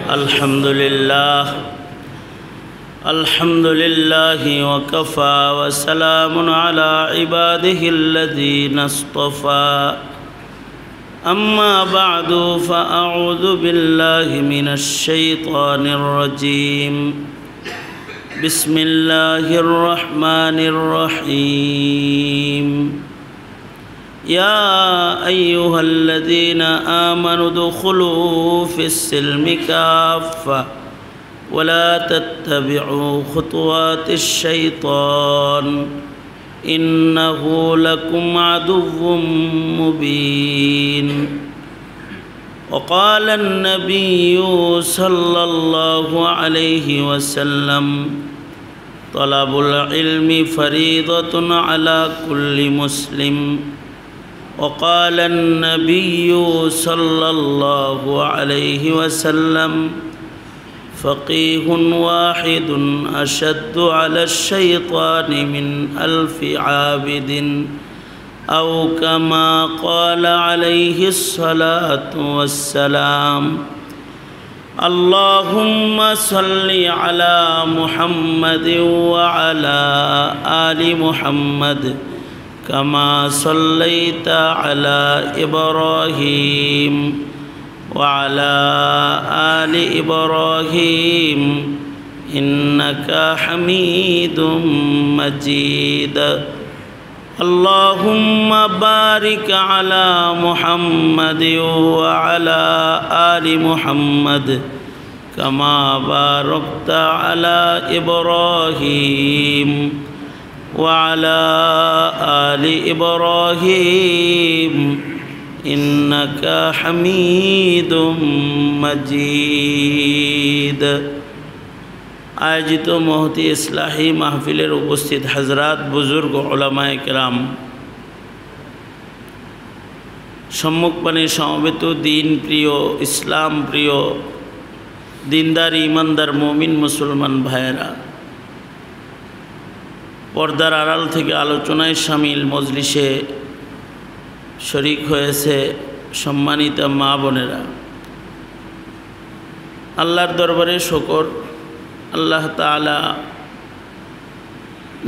الحمد لله وكفى وسلام على عباده الذين اصطفى أما بعد فأعوذ بالله من الشيطان الرجيم بسم الله الرحمن الرحيم يا أيها الذين آمنوا ادخلوا في السلم كافة ولا تتبعوا خطوات الشيطان إنه لكم عدو مبين وقال النبي صلى الله عليه وسلم طلب العلم فريضة على كل مسلم وقال النبي صلى الله عليه وسلم فقيه واحد أشد على الشيطان من 1000 عابد أو كما قال عليه الصلاة والسلام اللهم صل على محمد وعلى آل محمد كما صليت على إبراهيم وعلى آل إبراهيم إنك حميد مجيد اللهم بارك على محمد وعلى آل محمد كما باركت على إبراهيم وعلى آل إبراهيم إنك حميد مجيد আয়োজিত মহতি ইসলাহি মাহফিলের উপস্থিত হযরত বুজুর্গ উলামায়ে কেরাম সম্মুখপানে সমবেত দিন প্রিয় ইসলাম প্রিয় দিনদার ইমানদার মুমিন মুসলমান ভাইয়েরা পর্দার আড়াল থেকে আলোচনায় শামিল মজলিসে শরীক হয়েছে সম্মানিত মা বোনেরা আল্লাহর দরবারে শুকর আল্লাহ তাআলা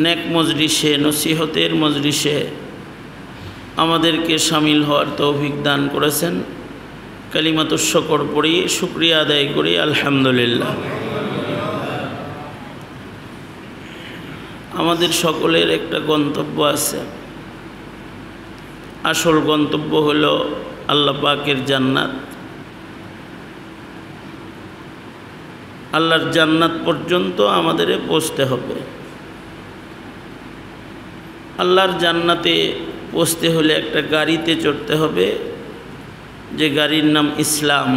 নেক মজলিসে নসিহতের মজলিসে আমাদেরকে শামিল হওয়ার তৌফিক দান করেছেন কালিমাতুশ শুকর পড়ি শুকরিয়া আদায় করি আলহামদুলিল্লাহ আমাদের সকলের একটা গন্তব্য আছে আসল গন্তব্য হলো আল্লাহ পাকের জান্নাত আল্লাহর জান্নাত পর্যন্ত আমাদের পৌঁছতে হবে আল্লাহর জান্নাতে পৌঁছতে হলে একটা গাড়িতে চড়তে হবে যে গাড়ির নাম ইসলাম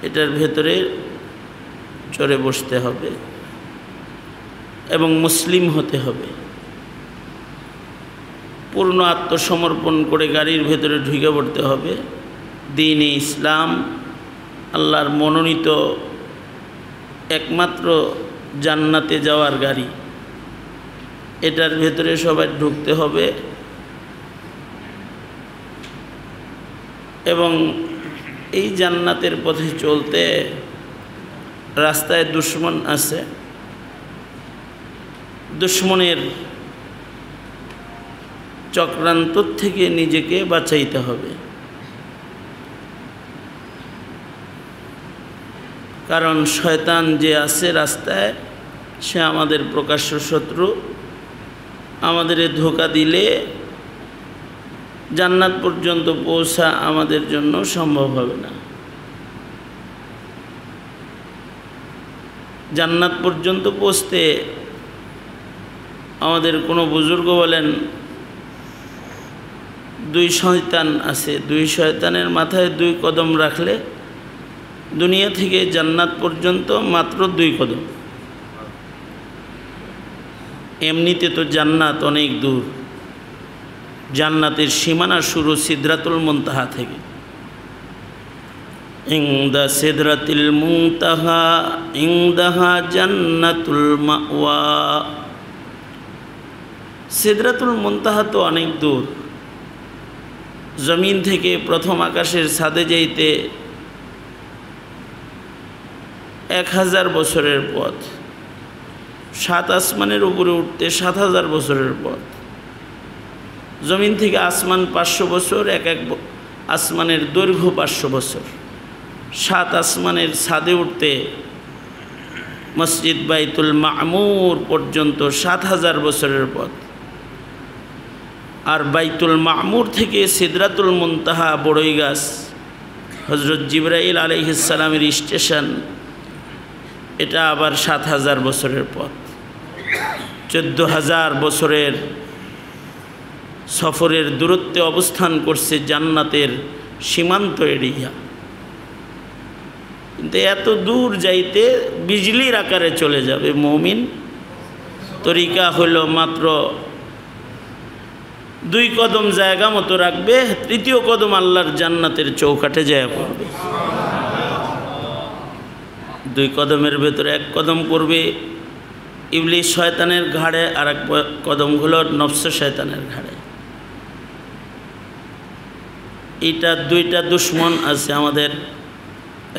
এটার ভেতরে চড়ে বসতে হবে এবং মুসলিম হতে হবে পূর্ণ আত্মসমর্পণ করে গাড়ির ভেতরে ঢুকে পড়তে হবে দ্বীন-ই ইসলাম আল্লাহর মনোনীত একমাত্র জান্নাতে যাওয়ার গাড়ি এটার ভেতরে সবাই ঢুকতে হবে এবং এই জান্নাতের পথে চলতে রাস্তায় দুশমন আছে দুশমনের চক্রান্ত থেকে নিজেকে বাঁচাইতে হবে কারণ শয়তান যে আছে রাস্তায় সে আমাদের প্রকাশ্য শত্রু আমাদের ধোঁকা দিলে জান্নাত পর্যন্ত পৌঁছা আমাদের জন্য সম্ভব হবে না জান্নাত পর্যন্ত পৌঁছতে আমাদের কোনো বুজুর্গ বলেন দুই শয়তান আছে দুই শয়তানের মাথায় 2 কদম রাখলে দুনিয়া থেকে জান্নাত পর্যন্ত মাত্র 2 কদম এমনিতে তো জান্নাত অনেক দূর জান্নাতের সীমানা শুরু সিদরাতুল মুনতাহা থেকে ইনদা সিদরাতিল মুনতাহা ইনদাহা জান্নাতুল মাওয়া সিদরাতুল মুনতাহা তো অনেক দূর জমিন থেকে প্রথম আকাশের ছাদে যাইতে 1000 বছরের পথ, 7 আসমানের উপরে উঠতে 7000 বছরের পথ, জমিন থেকে আসমান 500 বছর, এক আসমানের দৈর্ঘ্য 500 বছর, 7 আসমানের ছাদে উঠতে মসজিদ বাইতুল মামুর পর্যন্ত 7000 বছরের পথ, আর বাইতুল মামুর থেকে সিদরাতুল মুনতাহা বড়ই গাছ হযরত জিবরাইল আলাইহিস সালামের স্টেশন, এটা আবার 7000 বছরের পথ। 14000 বছরের সফরের দূরত্বে অবস্থান করছে জান্নাতের সীমান্ত এরিয়া। কিন্তু এত দূর যাইতে বিজলির আকারে চলে যাবে মুমিন। তরিকা হলো মাত্র 2 কদম জায়গা মতো রাখবে, 3য় কদম আল্লাহর জান্নাতের চৌকাঠে যায় পড়বে। 2 কদমের ভেতরে 1 কদম পড়বে ইবলিস শয়তানের ঘাড়ে, আর 1 কদম হলো নফস শয়তানের ঘাড়ে। এটা 2টা দুশ্মন আছে আমাদের,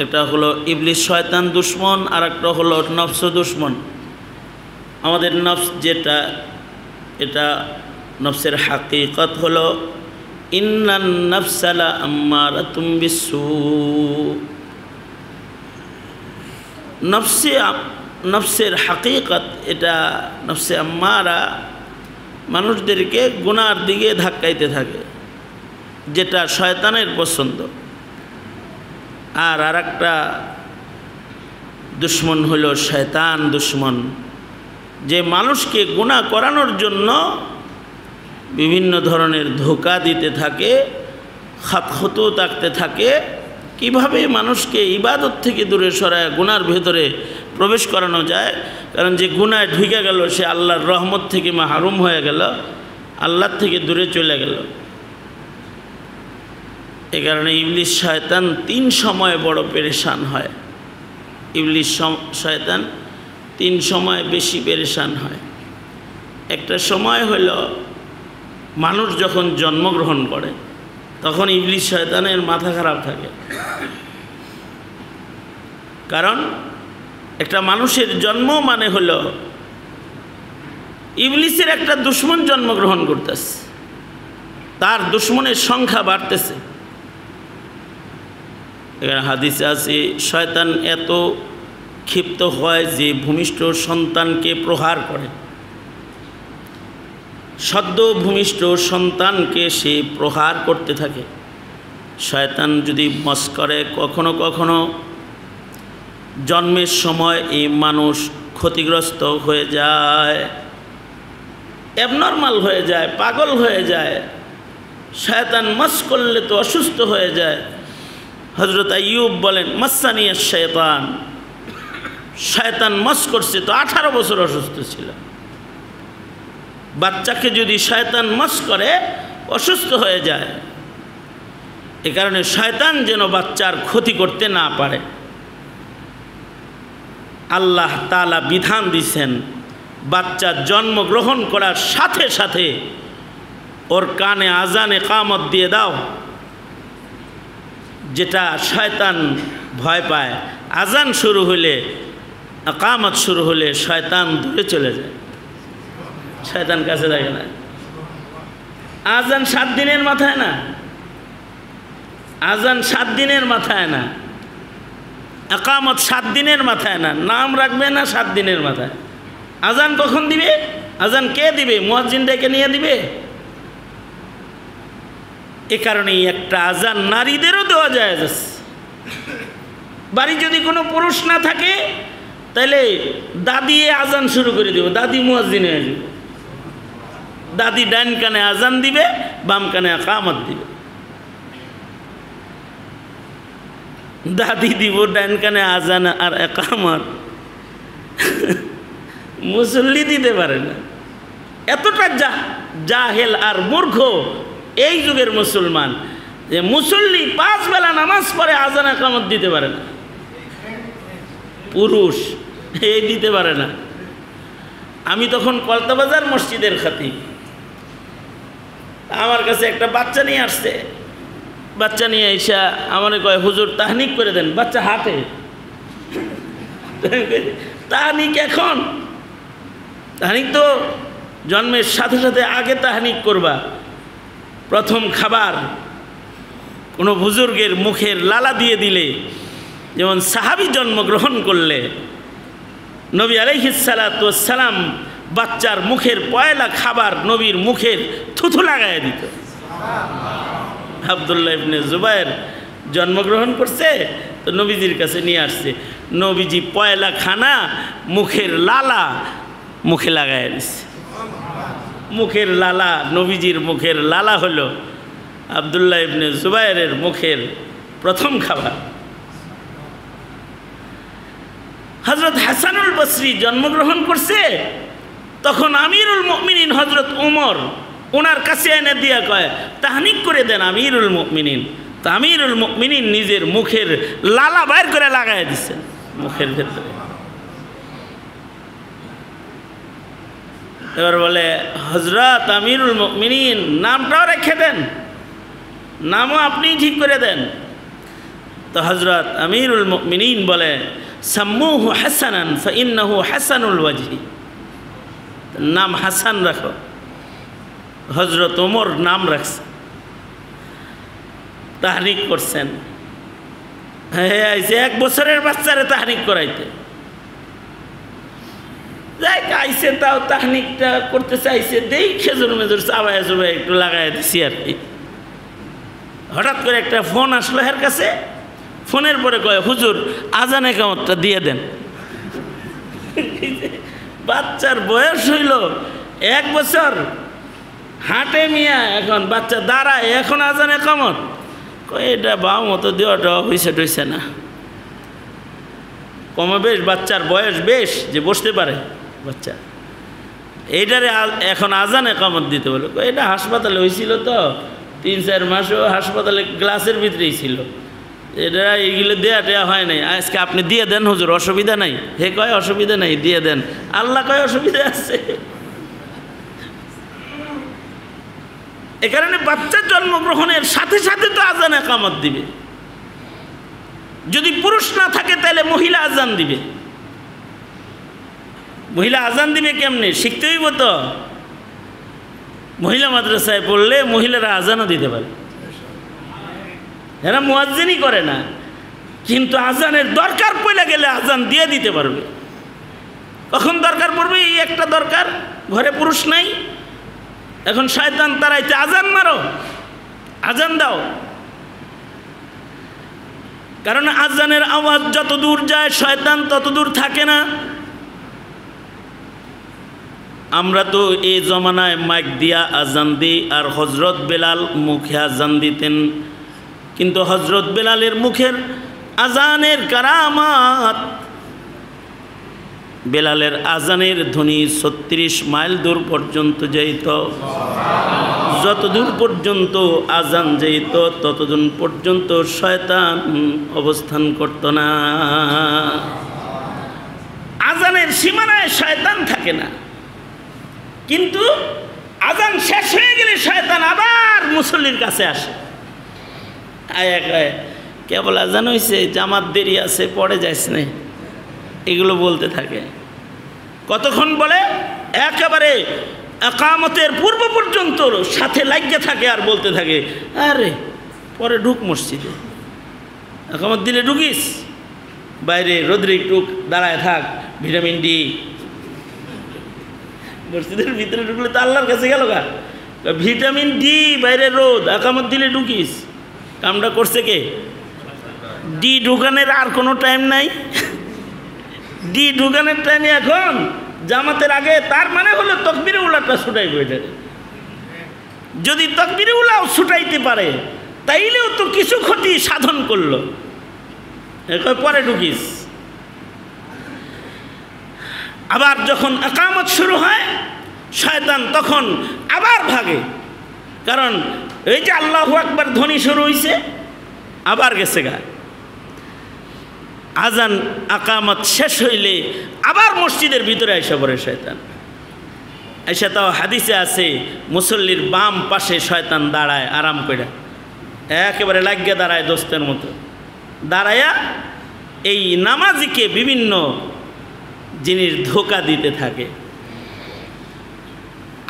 একটা হলো ইবলিস শয়তান দুশ্মন, আর একটা হলো নফস দুশ্মন। আমাদের নফস যেটা, এটা নফসের হাকিকত হলো ইন্নান নাফসা লা আম্মারাতুম বিসসু। নফসের হাকিকত এটা, নফসে আম্মারা মানুষদেরকে গুনার দিকে ধাক্কাইতে থাকে, যেটা শয়তানের পছন্দ। আর আরেকটা দুশ্মন হলো শয়তান দুশ্মন, যে মানুষকে গুনাহ করানোর জন্য বিভিন্ন ধরনের ধোঁকা দিতে থাকে, খাতখুতু থাকতে থাকে, কিভাবে মানুষকে ইবাদত থেকে দূরে সরায় গুনার ভেতরে প্রবেশ করানো যায়। কারণ যে গুনায় ঢুকে গেল সে আল্লাহর রহমত থেকে মাহরুম হয়ে গেল, আল্লাহর থেকে দূরে চলে গেল। এ কারণে ইবলিস শয়তান 3 সময় বড় পেরেশান হয়। ইবলিস শয়তান 3 সময় বেশি পেরেশান হয়। একটা সময় হল মানুষ যখন জন্মগ্রহণ করে তখন ইবলিস শয়তানের মাথা খারাপ থাকে। কারণ একটা মানুষের জন্ম মানে হলো ইবলিসের একটা দুশ্মন জন্মগ্রহণ করতেছে, তার দুশ্মনের সংখ্যা বাড়তেছে। এখানে হাদিসে আছে শয়তান এত ক্ষিপ্ত হয় যে ভূমিষ্ঠ সন্তানকে প্রহার করে, সদ্য ভূমিষ্ঠ সন্তানকে সে প্রহার করতে থাকে। শয়তান যদি মস করে, কখনো কখনো জন্মের সময় এই মানুষ ক্ষতিগ্রস্ত হয়ে যায়, অ্যাবনর্মাল হয়ে যায়, পাগল হয়ে যায়। শয়তান মস করলে তো অসুস্থ হয়ে যায়। হযরত আইয়ুব বলেন মাসানিয়া শয়তান, শয়তান মস করছে তো 18 বছর অসুস্থ ছিল। বাচ্চাকে যদি শয়তান মস করে অসুস্থ হয়ে যায়। এ কারণে শয়তান যেন বাচ্চার ক্ষতি করতে না পারে আল্লাহ তাআলা বিধান দিয়েছেন, বাচ্চা জন্মগ্রহণ করার সাথে সাথে ওর কানে আজান ইকামত দিয়ে দাও। যেটা শয়তান ভয় পায়, আজান শুরু হলে, ইকামত শুরু হলে শয়তান দূরে চলে যায়, শয়তান কাছে থাকে না। আজান 7 দিনের মাথায় না, আজান 7 দিনের মাথায় না, ইকামত 7 দিনের মাথায় না, নাম রাখবে না 7 দিনের মাথায়। আজান কখন দিবে? আজান কে দিবে? মুয়াজ্জিন ডেকে নিয়ে দিবে? এ কারণেই একটা আজান নারীদেরও দেওয়া যায়। বাড়ি যদি কোনো পুরুষ না থাকে তাহলে দাদি আজান শুরু করে দেব, দাদি মুয়াজ্জিন হয়ে যাবে। দাদি ডান কানে আজান দিবে, বাম কানে ইকামত দিবে। দাদি দিব ডান কানে আজান আর ইকামত, মুসল্লি দিতে পারে না। এতটা জাহেল আর মূর্খ এই যুগের মুসলমান যে মুসল্লি 5 বেলা নামাজ পড়ে আজান ইকামত দিতে পারে না। পুরুষ এই দিতে পারে না। আমি তখন কলতাবাজার মসজিদের খতিব, আমার কাছে একটা বাচ্চা নিয়ে আসছে। বাচ্চা নিয়ে এসে আমার কয় হুজুর তাহনিক করে দেন। বাচ্চা হাঁটে, তাহানিক এখন? তাহানিক তো জন্মের সাথে সাথে আগে তাহানিক করবা। প্রথম খাবার কোনো বুজুর্গের মুখের লালা দিয়ে দিলে, যেমন সাহাবী জন্মগ্রহণ করলে নবী আলাইহিস সালাতু ওয়াস সালাম বাচ্চার মুখের পয়লা খাবার নবীর মুখের থুথু লাগায় দিত। আব্দুল্লাহ ইবনে জুবায়ের জন্মগ্রহণ করছে, তো নবীজির কাছে নিয়ে আসছে। নবীজি পয়লা খানা মুখের লালা মুখে লাগায় দিচ্ছে। মুখের লালা, নবীজির মুখের লালা হলো আব্দুল্লাহ ইবনে জুবায়েরের মুখের প্রথম খাবার। হযরত হাসানুল বসরি জন্মগ্রহণ করছে, তখন আমিরুল মুমিনিন হযরত ওমর ওনার কাছে এনে দিয়া কয়, তাহনিক করে দেন আমিরুল মুমিনিন। তো আমিরুল মুমিনিন নিজের মুখের লালা বাইর করে লাগায় দিচ্ছেন মুখের ভেতরে। এবার বলে, হযরত আমিরুল মুমিনিন নামটাও রেখে দেন, নামও আপনি ঠিক করে দেন। তো হযরত আমিরুল মুমিনিন বলে, সাম্মুহু হাসানান ফাইন্নাহু হাসানুল ওয়াজহি, নাম হাসান রাখো। হযরত ওমর নাম রাখছে, তাহনিক করছেন। হ্যাঁ, আইসে 1 বছরের বাচ্চারে তাহনিক করাইতে যাই আইসে, তাও তাহনিকটা করতে চাইছে, দেই খেজুর মেজুর চাবায় চুবাই একটু লাগাই দিছি আর কি। হঠাৎ করে একটা ফোন আসলো এর কাছে। ফোনের পরে কয়, হুজুর আজান একামতটা দিয়ে দেন। বাচ্চার বয়স হইল 1 বছর, হাঁটে মিয়া, এখন বাচ্চা দাঁড়ায়, এখন আজান একামত। কয় এটা বাউ মতো দেওয়াটা হয়েছে টইছে না। কমে বেশ বাচ্চার বয়স বেশ যে বসতে পারে বাচ্চা, এইটারে এখন আজান একামত দিতে বলে। এটা হাসপাতালে হয়েছিল তো, 3-4 মাসও হাসপাতালে গ্লাসের ভিতরেই ছিল। এটা এইগুলো দেয়া টেয়া হয় নাই। আজকে আপনি দিয়ে দেন হুজুর, অসুবিধা নাই। হে কয় অসুবিধা নাই, দিয়ে দেন। আল্লাহ কয় অসুবিধা আছে। এ কারণে বাচ্চার জন্মগ্রহণের সাথে সাথে তো আজান একামত দিবে। যদি পুরুষ না থাকে তাহলে মহিলা আজান দিবে। মহিলা আজান দিবে কেমনে? শিখতে হইব তো। মহিলা মাদ্রাসায় পড়লে মহিলারা আজানও দিতে পারে। এরা মুয়াজ্জিনই করে না, কিন্তু আজানের দরকার পড়ে গেলে আজান দিয়ে দিতে পারবে। কখন দরকার পড়বে? এই একটা দরকার, ঘরে পুরুষ নাই, এখন শয়তান তারাইতে আজান মারো, আজান দাও। কারণ আজানের আওয়াজ যত দূর যায় শয়তান তত দূর থাকে না। আমরা তো এই জমানায় মাইক দিয়া আজান দিই, আর হযরত বেলাল মুখে আজান দিতেন। কিন্তু হযরত বেলালের মুখের আজানের কারামাত, বেলালের আজানের ধ্বনি 36 মাইল দূর পর্যন্ত যাইত। যত দূর পর্যন্ত আজান যাইত ততদিন পর্যন্ত শয়তান অবস্থান করত না। আজানের সীমানায় শয়তান থাকে না, কিন্তু আজান শেষ হয়ে গেলে শয়তান আবার মুসল্লির কাছে আসে। কেবল আজান হয়েছে, জামাত দেরি আছে, পড়ে যাইস না, এগুলো বলতে থাকে। কতক্ষণ বলে? একেবারে একামতের পূর্ব পর্যন্ত সাথে লাগিয়ে থাকে আর বলতে থাকে, আরে পরে ঢুক মসজিদে, একামত দিলে ঢুকিস, বাইরে রোদ্রে একটু দাঁড়ায় থাক, ভিটামিন ডি। মসজিদের ভিতরে ঢুকলে তো আল্লাহর কাছে গেল গা। ভিটামিন ডি, বাইরে রোদ, একামত দিলে ঢুকিস। কামটা করছে কে? ডি ঢুকানের আর কোনো টাইম নাই। ডি ঢুকানের টাইমে এখন জামাতের আগে, তার মানে হলো তাকবীরে উলাটা ছুটাইবে। এটা যদি তাকবীরে উলাও ছুটাইতে পারে তাইলেও তো কিছু ক্ষতি সাধন করলো। এখন পরে ঢুকিস। আবার যখন একামত শুরু হয় শয়তান তখন আবার ভাগে, কারণ এই যে আল্লাহু আকবার ধ্বনি শুরু হয়েছে, আবার গেছে গা। আজান আকামত শেষ হইলে আবার মসজিদের ভিতরে আইসা পড়ে শয়তান। আইসা তাও হাদিসে আছে, মুসল্লির বাম পাশে শয়তান দাঁড়ায় আরাম করে, একেবারে লাগিয়ে দাঁড়ায় দোস্তের মতো দাঁড়ায়া এই নামাজিকে বিভিন্ন জিনিস ধোঁকা দিতে থাকে।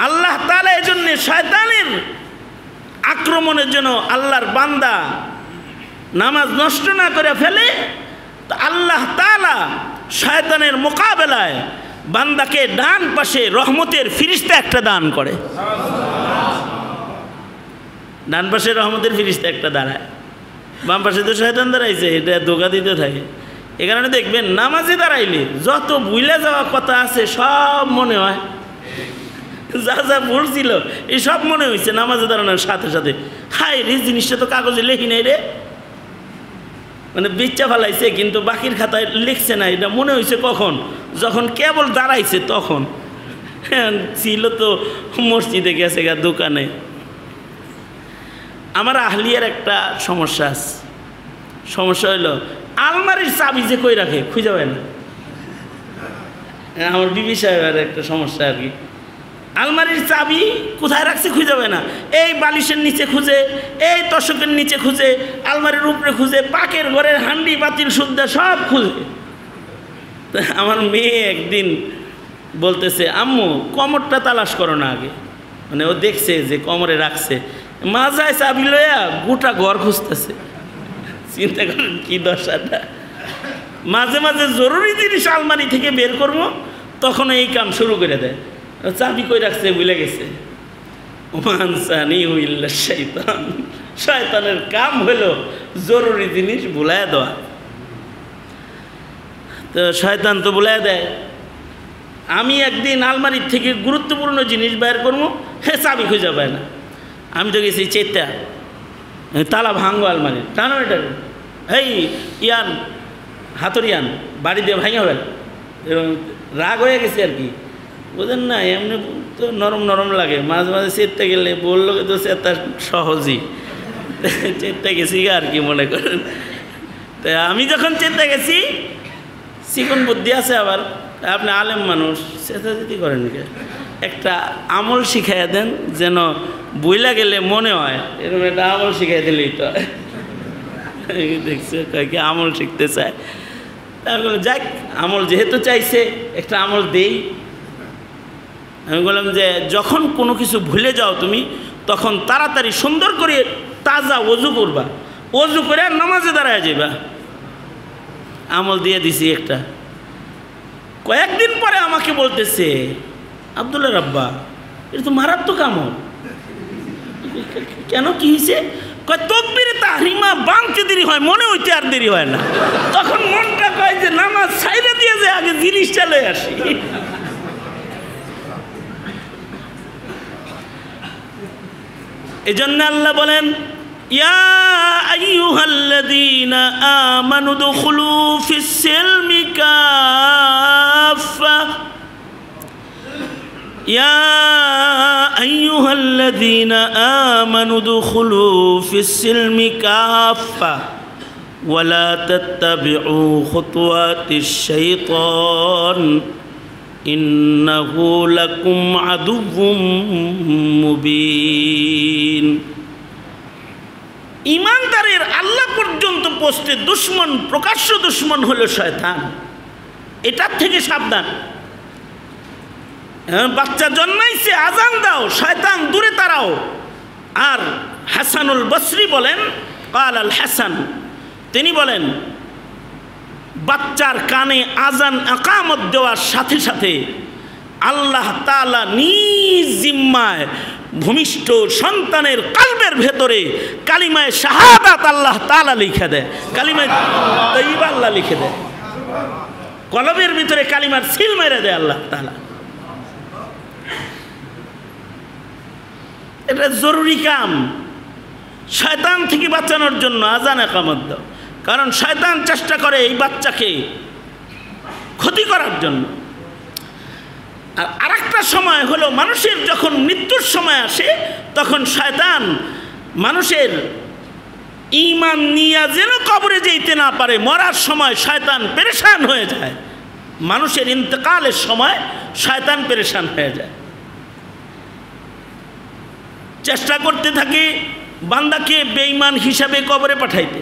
আল্লাহ তাআলা এজন্য শয়তানের আক্রমণের জন্য আল্লাহর বান্দা নামাজ নষ্ট না করে ফেলে, তো আল্লাহ তাআলা শয়তানের মোকাবেলায় বান্দাকে ডান পাশে রহমতের ফিরিস্তা একটা দান করে। ডান পাশে রহমতের ফিরিস্তা একটা দাঁড়ায়, বাম পাশে তো শয়তান দাঁড়াইছে, এটা ধোঁকা দিতে থাকে। এ কারণে দেখবেন নামাজে দাঁড়াইলে যত ভুলে যাওয়া কথা আছে সব মনে হয়, যা যা বলছিল এই সব মনে হয়েছে নামাজে দাঁড়ানোর সাথে সাথে। হাই রে, জিনিসটা তো কাগজে লেখি নাই রে, মানে বিচ্ছা ফেলাইছে কিন্তু বাকির খাতায় লিখছে না। এটা মনে হয়েছে কখন? যখন কেবল দাঁড়াইছে তখন। ছিল তো মসজিদে গেছে গা দোকানে। আমার আহলিয়ার একটা সমস্যা আছে। সমস্যা হইল আলমারির চাবি যে কই রাখে খুঁজে পায় না। আমার বিবি সাহেবের একটা সমস্যা আর কি, আলমারির চাবি কোথায় রাখছে খুঁজে পায় না। এই বালিশের নিচে খুঁজে, এই তোশকের নিচে খুঁজে, আলমারির উপরে খুঁজে, পাকের ঘরের হান্ডি পাতিল সুদ্ধা সব খুঁজে। আমার মেয়ে একদিন বলতেছে, আম্মু কমরটা তালাশ করো না আগে। মানে ও দেখছে যে কমরে রাখছে, মাজায় চাবি লইয়া গোটা ঘর খুঁজতেছে। চিন্তা করেন কি দশাটা। মাঝে মাঝে জরুরি জিনিস আলমারি থেকে বের করবো, তখন এই কাম শুরু করে দেয়। চাবি কই রাখছে ভুলে গেছে। শয়তান, শয়তানের কাম হলো জরুরি জিনিস ভুলাইয়া দেওয়া। তো শয়তান তো ভুলাই দেয়। আমি একদিন আলমারির থেকে গুরুত্বপূর্ণ জিনিস বের করবো, হে চাবি খুঁজে পায় না। আমি তো গেছি চেতা, তালা ভাঙবো আলমারি, টানো এটা, এই ইয়ান হাতুরিয়ান বাড়ি দিয়ে ভাঙা হবে। এবং রাগ হয়ে গেছে আর কি, বুঝেন না, এমনি তো নরম নরম লাগে। মাঝে মাঝে চেতে গেলে বললো তো চেতা সহজই, চেতে গেছি আর কি মনে করেন। তো আমি যখন চেতে গেছি, চিকন বুদ্ধি আছে আবার, আপনি আলেম মানুষ, চেতা চেতি করেন কে, একটা আমল শিখাইয়া দেন যেন বইলা গেলে মনে হয়, এরকম একটা আমল শিখাই দিলেই তো। দেখছে কয়েকে আমল শিখতে চায়, তারপরে যাক আমল যেহেতু চাইছে একটা আমল দেই। আমি বললাম যে যখন কোনো কিছু ভুলে যাও তুমি, তখন তাড়াতাড়ি সুন্দর করে তাজা ওযু করবা, ওযু করে আর নামাজে দাঁড়ায় যাবা। আমল দিয়ে দিছি একটা। কয়েকদিন পরে আমাকে বলতেছে, আব্দুল্লাহ রাব্বা, এটা তো মারাত্মক আমল। কেন, কি হয়েছে? কয় তাকবীরে তাহরিমা বাংতে দেরি হয়, মনে হইতে আর দেরি হয় না। তখন মনটা কয় যে নামাজ ছাইড়া দিয়ে যে আগে জিনিসটা লয়ে আসি। এজন্য আল্লাহ বলেন, ইয়া আইয়ুহাল্লাযীনা আমানু দুখুলু ফিস-সিলমি কাফা, ইয়া আইয়ুহাল্লাযীনা আমানু দুখুলু ফিস-সিলমি কাফা ওয়ালা তাত্তাবিউ খুতুওয়াতিশ শাইতান ইন্নাহু লাকুম আদুউম মুবিন। ইমানদারের আল্লাহ পর্যন্ত পৌঁছতে দুশ্মন, প্রকাশ্য দুশ্মন হলো শয়তান। এটার থেকে সাবধান। বাচ্চা জন্মাইছে, আজান দাও, শয়তান দূরে তাড়াও। আর হাসানুল বসরি বলেন, কাল আল হাসান, তিনি বলেন বাচ্চার কানে আজান আকামত দেওয়ার সাথে সাথে আল্লাহ তাআলা নিজ জিম্মায় ভূমিষ্ঠ সন্তানের কলবের ভেতরে কালিমায়ে শাহাদাত আল্লাহ তাআলা লিখে দেয়, কালিমায়ে তাইয়্যিবা আল্লাহ লিখে দেয়, কলবের ভিতরে কালিমার সিল মেরে দেয় আল্লাহ তাআলা। এটা জরুরি কাম। শয়তান থেকে বাঁচানোর জন্য আজান একামত দাও, কারণ শয়তান চেষ্টা করে এই বাচ্চাকে ক্ষতি করার জন্য। আর আরেকটা সময় হলো মানুষের যখন মৃত্যুর সময় আসে, তখন শয়তান মানুষের ঈমান নিয়ে যেন কবরে যেতে না পারে, মরার সময় শয়তান পেরেশান হয়ে যায়। মানুষের ইন্তেকালের সময় শয়তান পেরেশান হয়ে যায়, চেষ্টা করতে থাকে বান্দাকে বেঈমান হিসাবে কবরে পাঠাইতে।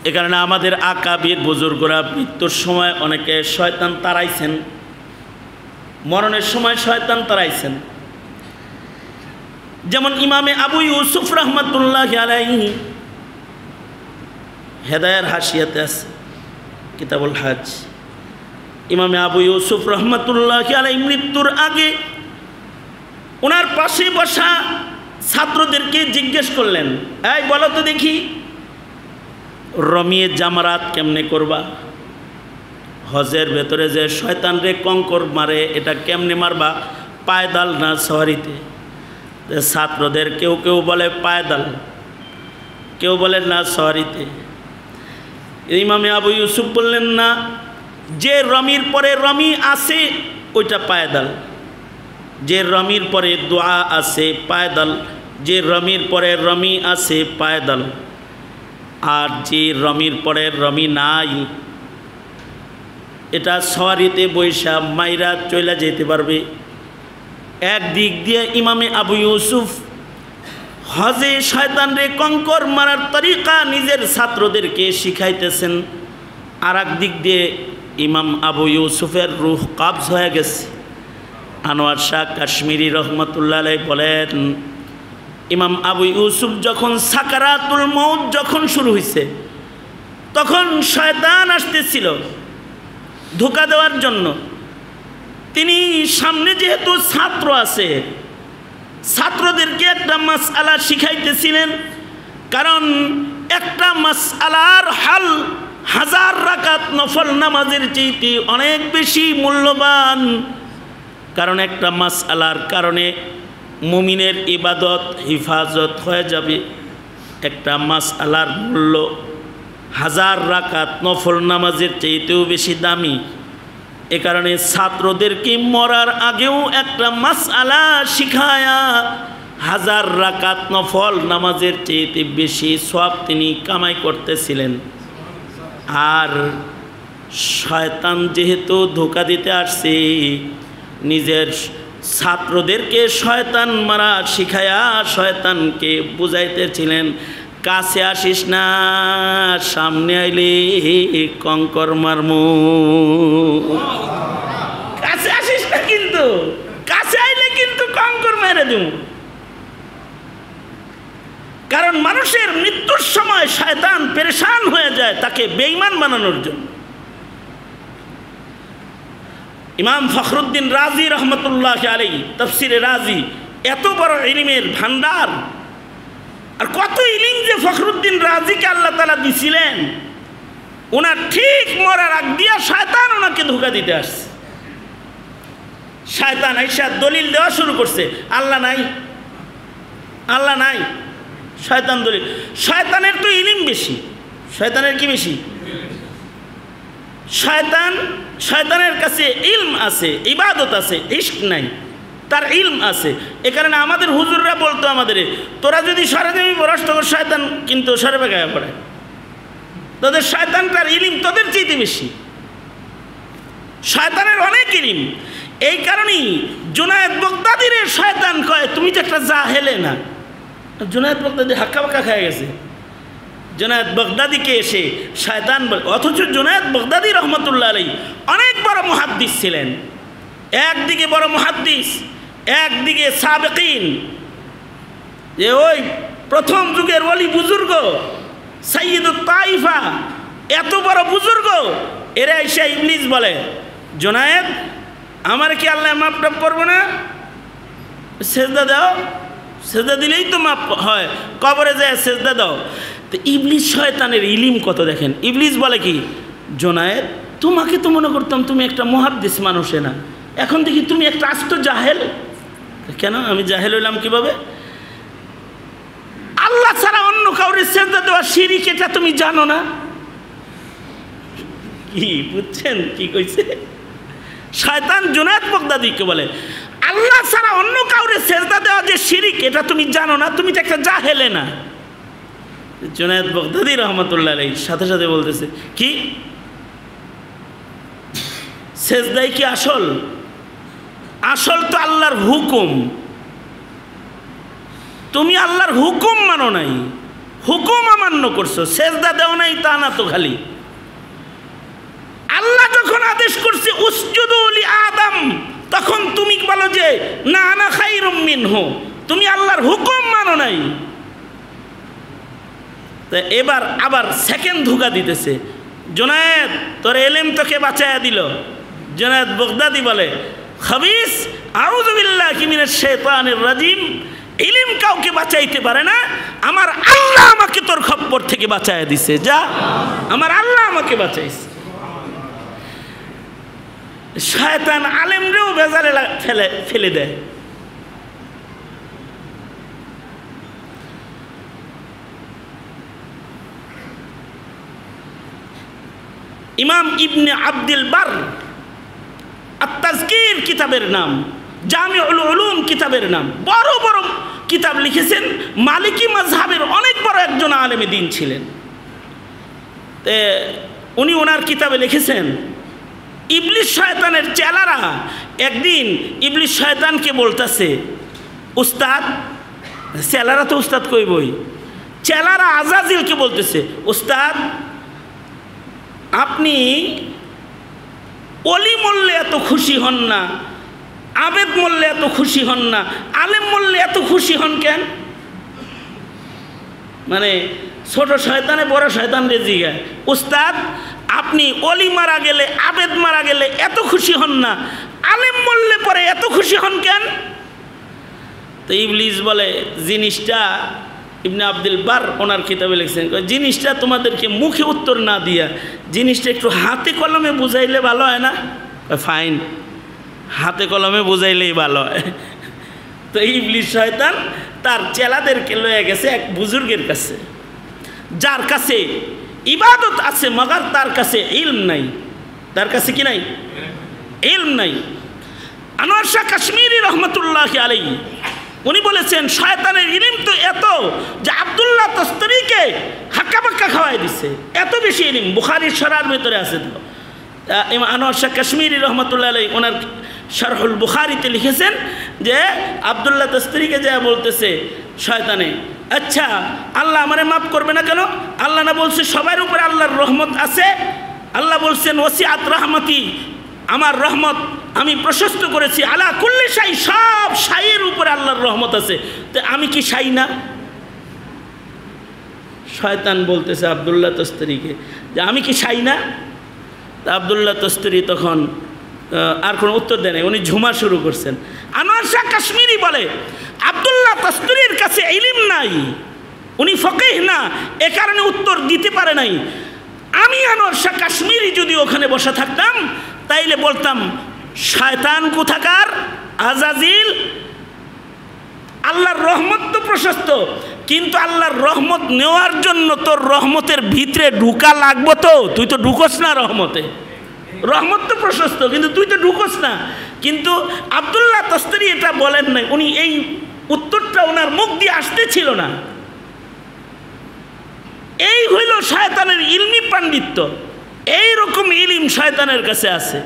এ কারণে আমাদের আকাবির বুজুর্গরা মৃত্যুর সময় অনেকে শয়তান তাড়াইছেন, মরণের সময় শয়তান তাড়াইছেন। যেমন ইমামে আবু ইউসুফ রহমতুল্লাহি আলাইহি হেদায়ার হাসিয়াতে আছে কিতাবুল হজ, ইমামে আবু ইউসুফ রহমতুল্লাহি আলাইহি মৃত্যুর আগে ওনার পাশে বসা ছাত্রদেরকে জিজ্ঞেস করলেন, এই বলো তো দেখি রমিয়ে জামারাত কেমনে করবা? হজের ভেতরে যে শয়তান রে কঙ্কর মারে এটা কেমনে মারবা, পায়দাল না সওয়ারিতে? ছাত্রদের কেউ কেউ বলে পায়দাল, কেউ বলে না সওয়ারিতে। ইমামে আবু ইউসুফ বললেন না, যে রমির পরে রমি আছে ওইটা পায়দাল, যে রমির পরে দোয়া আছে পায়দাল, যে রমির পরে রমি আছে পায়দাল, আর যে রমির পরে রমি নাই এটা সওয়ারিতে বৈশা মাইরা চলে যেতে পারবে। একদিক দিয়ে ইমামে আবু ইউসুফ হজে শয়তানরে কঙ্কর মারার তরিকা নিজের ছাত্রদেরকে শিখাইতেছেন, আর একদিক দিয়ে ইমাম আবু ইউসুফের রূহ কবজ হয়ে গেছে। আনোয়ার শাহ কাশ্মীরি রহমতুল্লাহ আলাইহি বলেন, ইমাম আবু ইউসুফ যখন সাকারাতুল মউত যখন শুরু হয়েছে তখন শয়তান আসতেছিল ধোঁকা দেওয়ার জন্য। তিনি সামনে যেহেতু ছাত্র আছে, ছাত্রদেরকে একটা মাসআলা শিখাইতেছিলেন, কারণ একটা মাসআলার হাল 1000 রাকাত নফল নামাজের চাইতে অনেক বেশি মূল্যবান। কারণ একটা মাসআলার কারণে মুমিনের ইবাদত হিফাজত হয়ে যাবে। একটা মাসআলার মূল্য 1000 রাকাত নফল নামাজের চাইতেও বেশি দামি। এ কারণে ছাত্রদেরকে মরার আগেও একটা মাসআলা শিখায়া 1000 রাকাত নফল নামাজের চাইতে বেশি সওয়াব তিনি কামাই করতেছিলেন। আর শয়তান যেহেতু ধোঁকা দিতে আসছে, নিজের ছাত্রদেরকে শয়তান মারা শিখায়া শয়তানকে বুঝাইতেছিলেন, কাছে আসিস না, সামনে আইলে কঙ্কর মারমু। কাছে আসিস না, কিন্তু কাছে আইলে কিন্তু কঙ্কর মেরে দিব। কারণ মানুষের মৃত্যুর সময় শয়তান পেরেশান হয়ে যায় তাকে বেঈমান বানানোর জন্য। ইমাম ফখরুদ্দিন রাজি রহমতুল্লাহ আলাইহি তাফসিরে রাজি, এত বড় ইলমের ভান্ডার, আর কত ইলম যে ফখরুদ্দিন রাজিকে আল্লাহ তাআলা দিছিলেন। ওনার ঠিক মরার আগ দিয়া শয়তান ওনাকে ধোঁকা দিতে আসছে। শয়তান আইসা দলিল দেওয়া শুরু করছে, আল্লাহ নাই, আল্লাহ নাই। শয়তান দলিল, শয়তানের তো ইলম বেশি। শয়তানের কি বেশি? শয়তানের কাছে ইলম আছে, ইবাদত আছে, ইশক নাই, তার ইলম আছে। এ কারণে আমাদের হুজুররা বলতো আমাদের, তোরা যদি সরেজমি বরস তখন শয়তান কিন্তু সরে বেগায় পড়ে। তোদের শয়তানটার ইলম তোদের চাইতে বেশি, শয়তানের অনেক ইলম। এই কারণেই জুনায়েদ বাগদাদির শয়তান কয় তুমি যে একটা জাহেলে না। জুনায়েদ বাগদাদি হাক্কা বাক্কা খেয়ে গেছে। জুনায়েদ বাগদাদিকে এসে শয়তান বলে, অথচ জুনায়েদ বাগদাদি রহমতুল্লাহ আলাইহি অনেক বড় মুহাদ্দিস ছিলেন। একদিকে বড় মুহাদ্দিস, একদিকে সাবেকিন, যে ওই প্রথম যুগের ওলি বুজুর্গ সাইয়্যিদুত তাইফা, এত বড় বুজুর্গ। এরা এসে ইবলিস বলে, জুনায়েদ আমার কি আল্লাহ মাফ টাফ করবো না? সেজদা দাও, সেজদা দিলেই তো মাফ হয়, কবরে যায় সেজদা দাও। তো ইবলিস শয়তানের ইলিম কত দেখেন। ইবলিস বলে কি, জুনায়েদ তোমাকে তো মনে করতাম তুমি একটা মুহাদ্দিস মানুষে না, এখন দেখি তুমি একটা আস্ত জাহেল। কেন আমি জাহেল হইলাম কিভাবে? আল্লাহ ছাড়া অন্য কাউরে সেজদা দেওয়া শিরিক, এটা তুমি জানো না? কি বুঝছেন কি কইছে? শয়তান জুনায়েদ বাগদাদিকে বলে, আল্লাহ ছাড়া অন্য কাউরে সেজদা দেওয়া যে শিরিক, এটা তুমি জানো না? তুমি তো একটা জাহেলে না। জুনায়েদ বাগদাদি রহমতুল্লাহ আলাইহি সাথে সাথে বলতেছে, কি সেজদাই কি আসল? আসল তো আল্লাহর হুকুম। তুমি আল্লাহর হুকুম মানো নাই, হুকুম অমান্য করছো, সেজদা দেও নাই তা না তো, খালি আল্লাহ যখন আদেশ করছে উসজুদু লি আদম, তখন তুমি বলো যে না আনা খায়রুম মিনহু, তুমি আল্লাহর হুকুম মানো নাই। তো এবার আবার সেকেন্ড ধোঁকা দিতেছে, জুনায়েদ তোর এলেম তোকে বাঁচায়া দিল। জুনায়েদ বাগদাদি বলে খাবিস আউযু বিল্লাহি মিনাশ শাইতানির রাজিম, ইলম কাউকে বাঁচাইতে পারে না, আমার আল্লাহ আমাকে তোর খপ্পর থেকে বাঁচায়া দিছে। যা, আমার আল্লাহ আমাকে বাঁচাইছে। শয়তান আলেমরেও বেজারে ফেলে দেয়। ইমাম ইবনে আব্দুল বার আত-তাজকির কিতাবের নাম, জামিউল উলুম কিতাবের নাম, বড় বড় কিতাব লিখেছেন। মালিকি মাযহাবের অনেক বড় একজন আলেমে দ্বীন ছিলেন। উনি ওনার কিতাবে লিখেছেন ইবলিস শয়তানের চেলারা একদিন ইবলিস শয়তানকে বলতেছে, উস্তাদ, চেলারা তো উস্তাদ কইবই, চেলারা আজাজিলকে বলতেছে, উস্তাদ আপনি অলি মরলে এত খুশি হন না, আবেদ মরলে এত খুশি হন না, আলেম মরলে এত খুশি হন কেন? মানে ছোট শয়তানে বড় শয়তান রেজি গায়, উস্তাদ আপনি অলি মারা গেলে, আবেদ মারা গেলে এত খুশি হন না, আলেম মরলে পরে এত খুশি হন কেন? তো ইবলিস বলে, জিনিসটা ইবনে আব্দুল বার ওনার কিতাবে লিখছেন, জিনিসটা তোমাদেরকে মুখে উত্তর না দিয়া জিনিসটা একটু হাতে কলমে বুঝাইলে ভালো হয় না? ফাইন, হাতে কলমে বুঝাইলেই ভালো হয়। তো ইবলিস শয়তান তার চেলাদেরকে লয়ে গেছে এক বুজুর্গের কাছে, যার কাছে ইবাদত আছে মগর তার কাছে ইলম নাই। তার কাছে কি নাই? ইলম নাই। আনোয়ার শাহ কাশ্মীরি রহমতুল্লাহি আলাইহি উনি বলেছেন শয়তানের ইলম তো এত যে আব্দুল্লাহ তস্তরিকে হাক্কা বাক্কা খাওয়াই দিছে, এত বেশি ইলম। বুখারীর শরার ভিতরে আছে। তো আনোয়ার শাহ কাশ্মীরি রহমতুল্লাহ আলাইহি ওনার শারহুল বুখারীতে লিখেছেন যে আব্দুল্লাহ তস্তরিকে যা বলতেছে শয়তানে, আচ্ছা আল্লাহ আমারে মাফ করবে না কেন? আল্লাহ না বলছে সবার উপরে আল্লাহর রহমত আছে? আল্লাহ বলছেন ওয়াসিআত রাহমাতি, আমার রহমত আমি প্রশস্ত করেছি, আলা কুল্লি শাই, সব শাইয়ের উপরে আল্লাহর রহমত আছে, তো আমি কি শাই না? শয়তান বলতেছে আব্দুল্লাহ তস্তরিকে যে আমি কি শাই না? তা আব্দুল্লাহ তস্তরি তখন আর কোনো উত্তর দেয় নাই, উনি ঝুমা শুরু করছেন। আনোয়ার শাহ কাশ্মীরি বলে আব্দুল্লাহ তস্তরির কাছে ইলম নাই, উনি ফকিহ না, এ কারণে উত্তর দিতে পারে নাই। আমি আনোয়ার শাহ কাশ্মীরি যদি ওখানে বসে থাকতাম তাইলে বলতাম, শয়তান কোথাকার, আজাজিল, আল্লাহর রহমত তো প্রশস্ত, কিন্তু আল্লাহর রহমত নেওয়ার জন্য তোর রহমতের ভিতরে ঢুকা লাগবো তো, তুই তো ঢুকোস না রহমতে। রহমত তো প্রশস্ত কিন্তু তুই তো ঢুকোস না। কিন্তু আব্দুল্লাহ তস্তরি এটা বলেন নাই, উনি এই উত্তরটা ওনার মুখ দিয়ে আসতেছিল না। এই হইল শয়তানের ইলমি পাণ্ডিত্য। এইরকম ইলম শয়তানের কাছে আছে।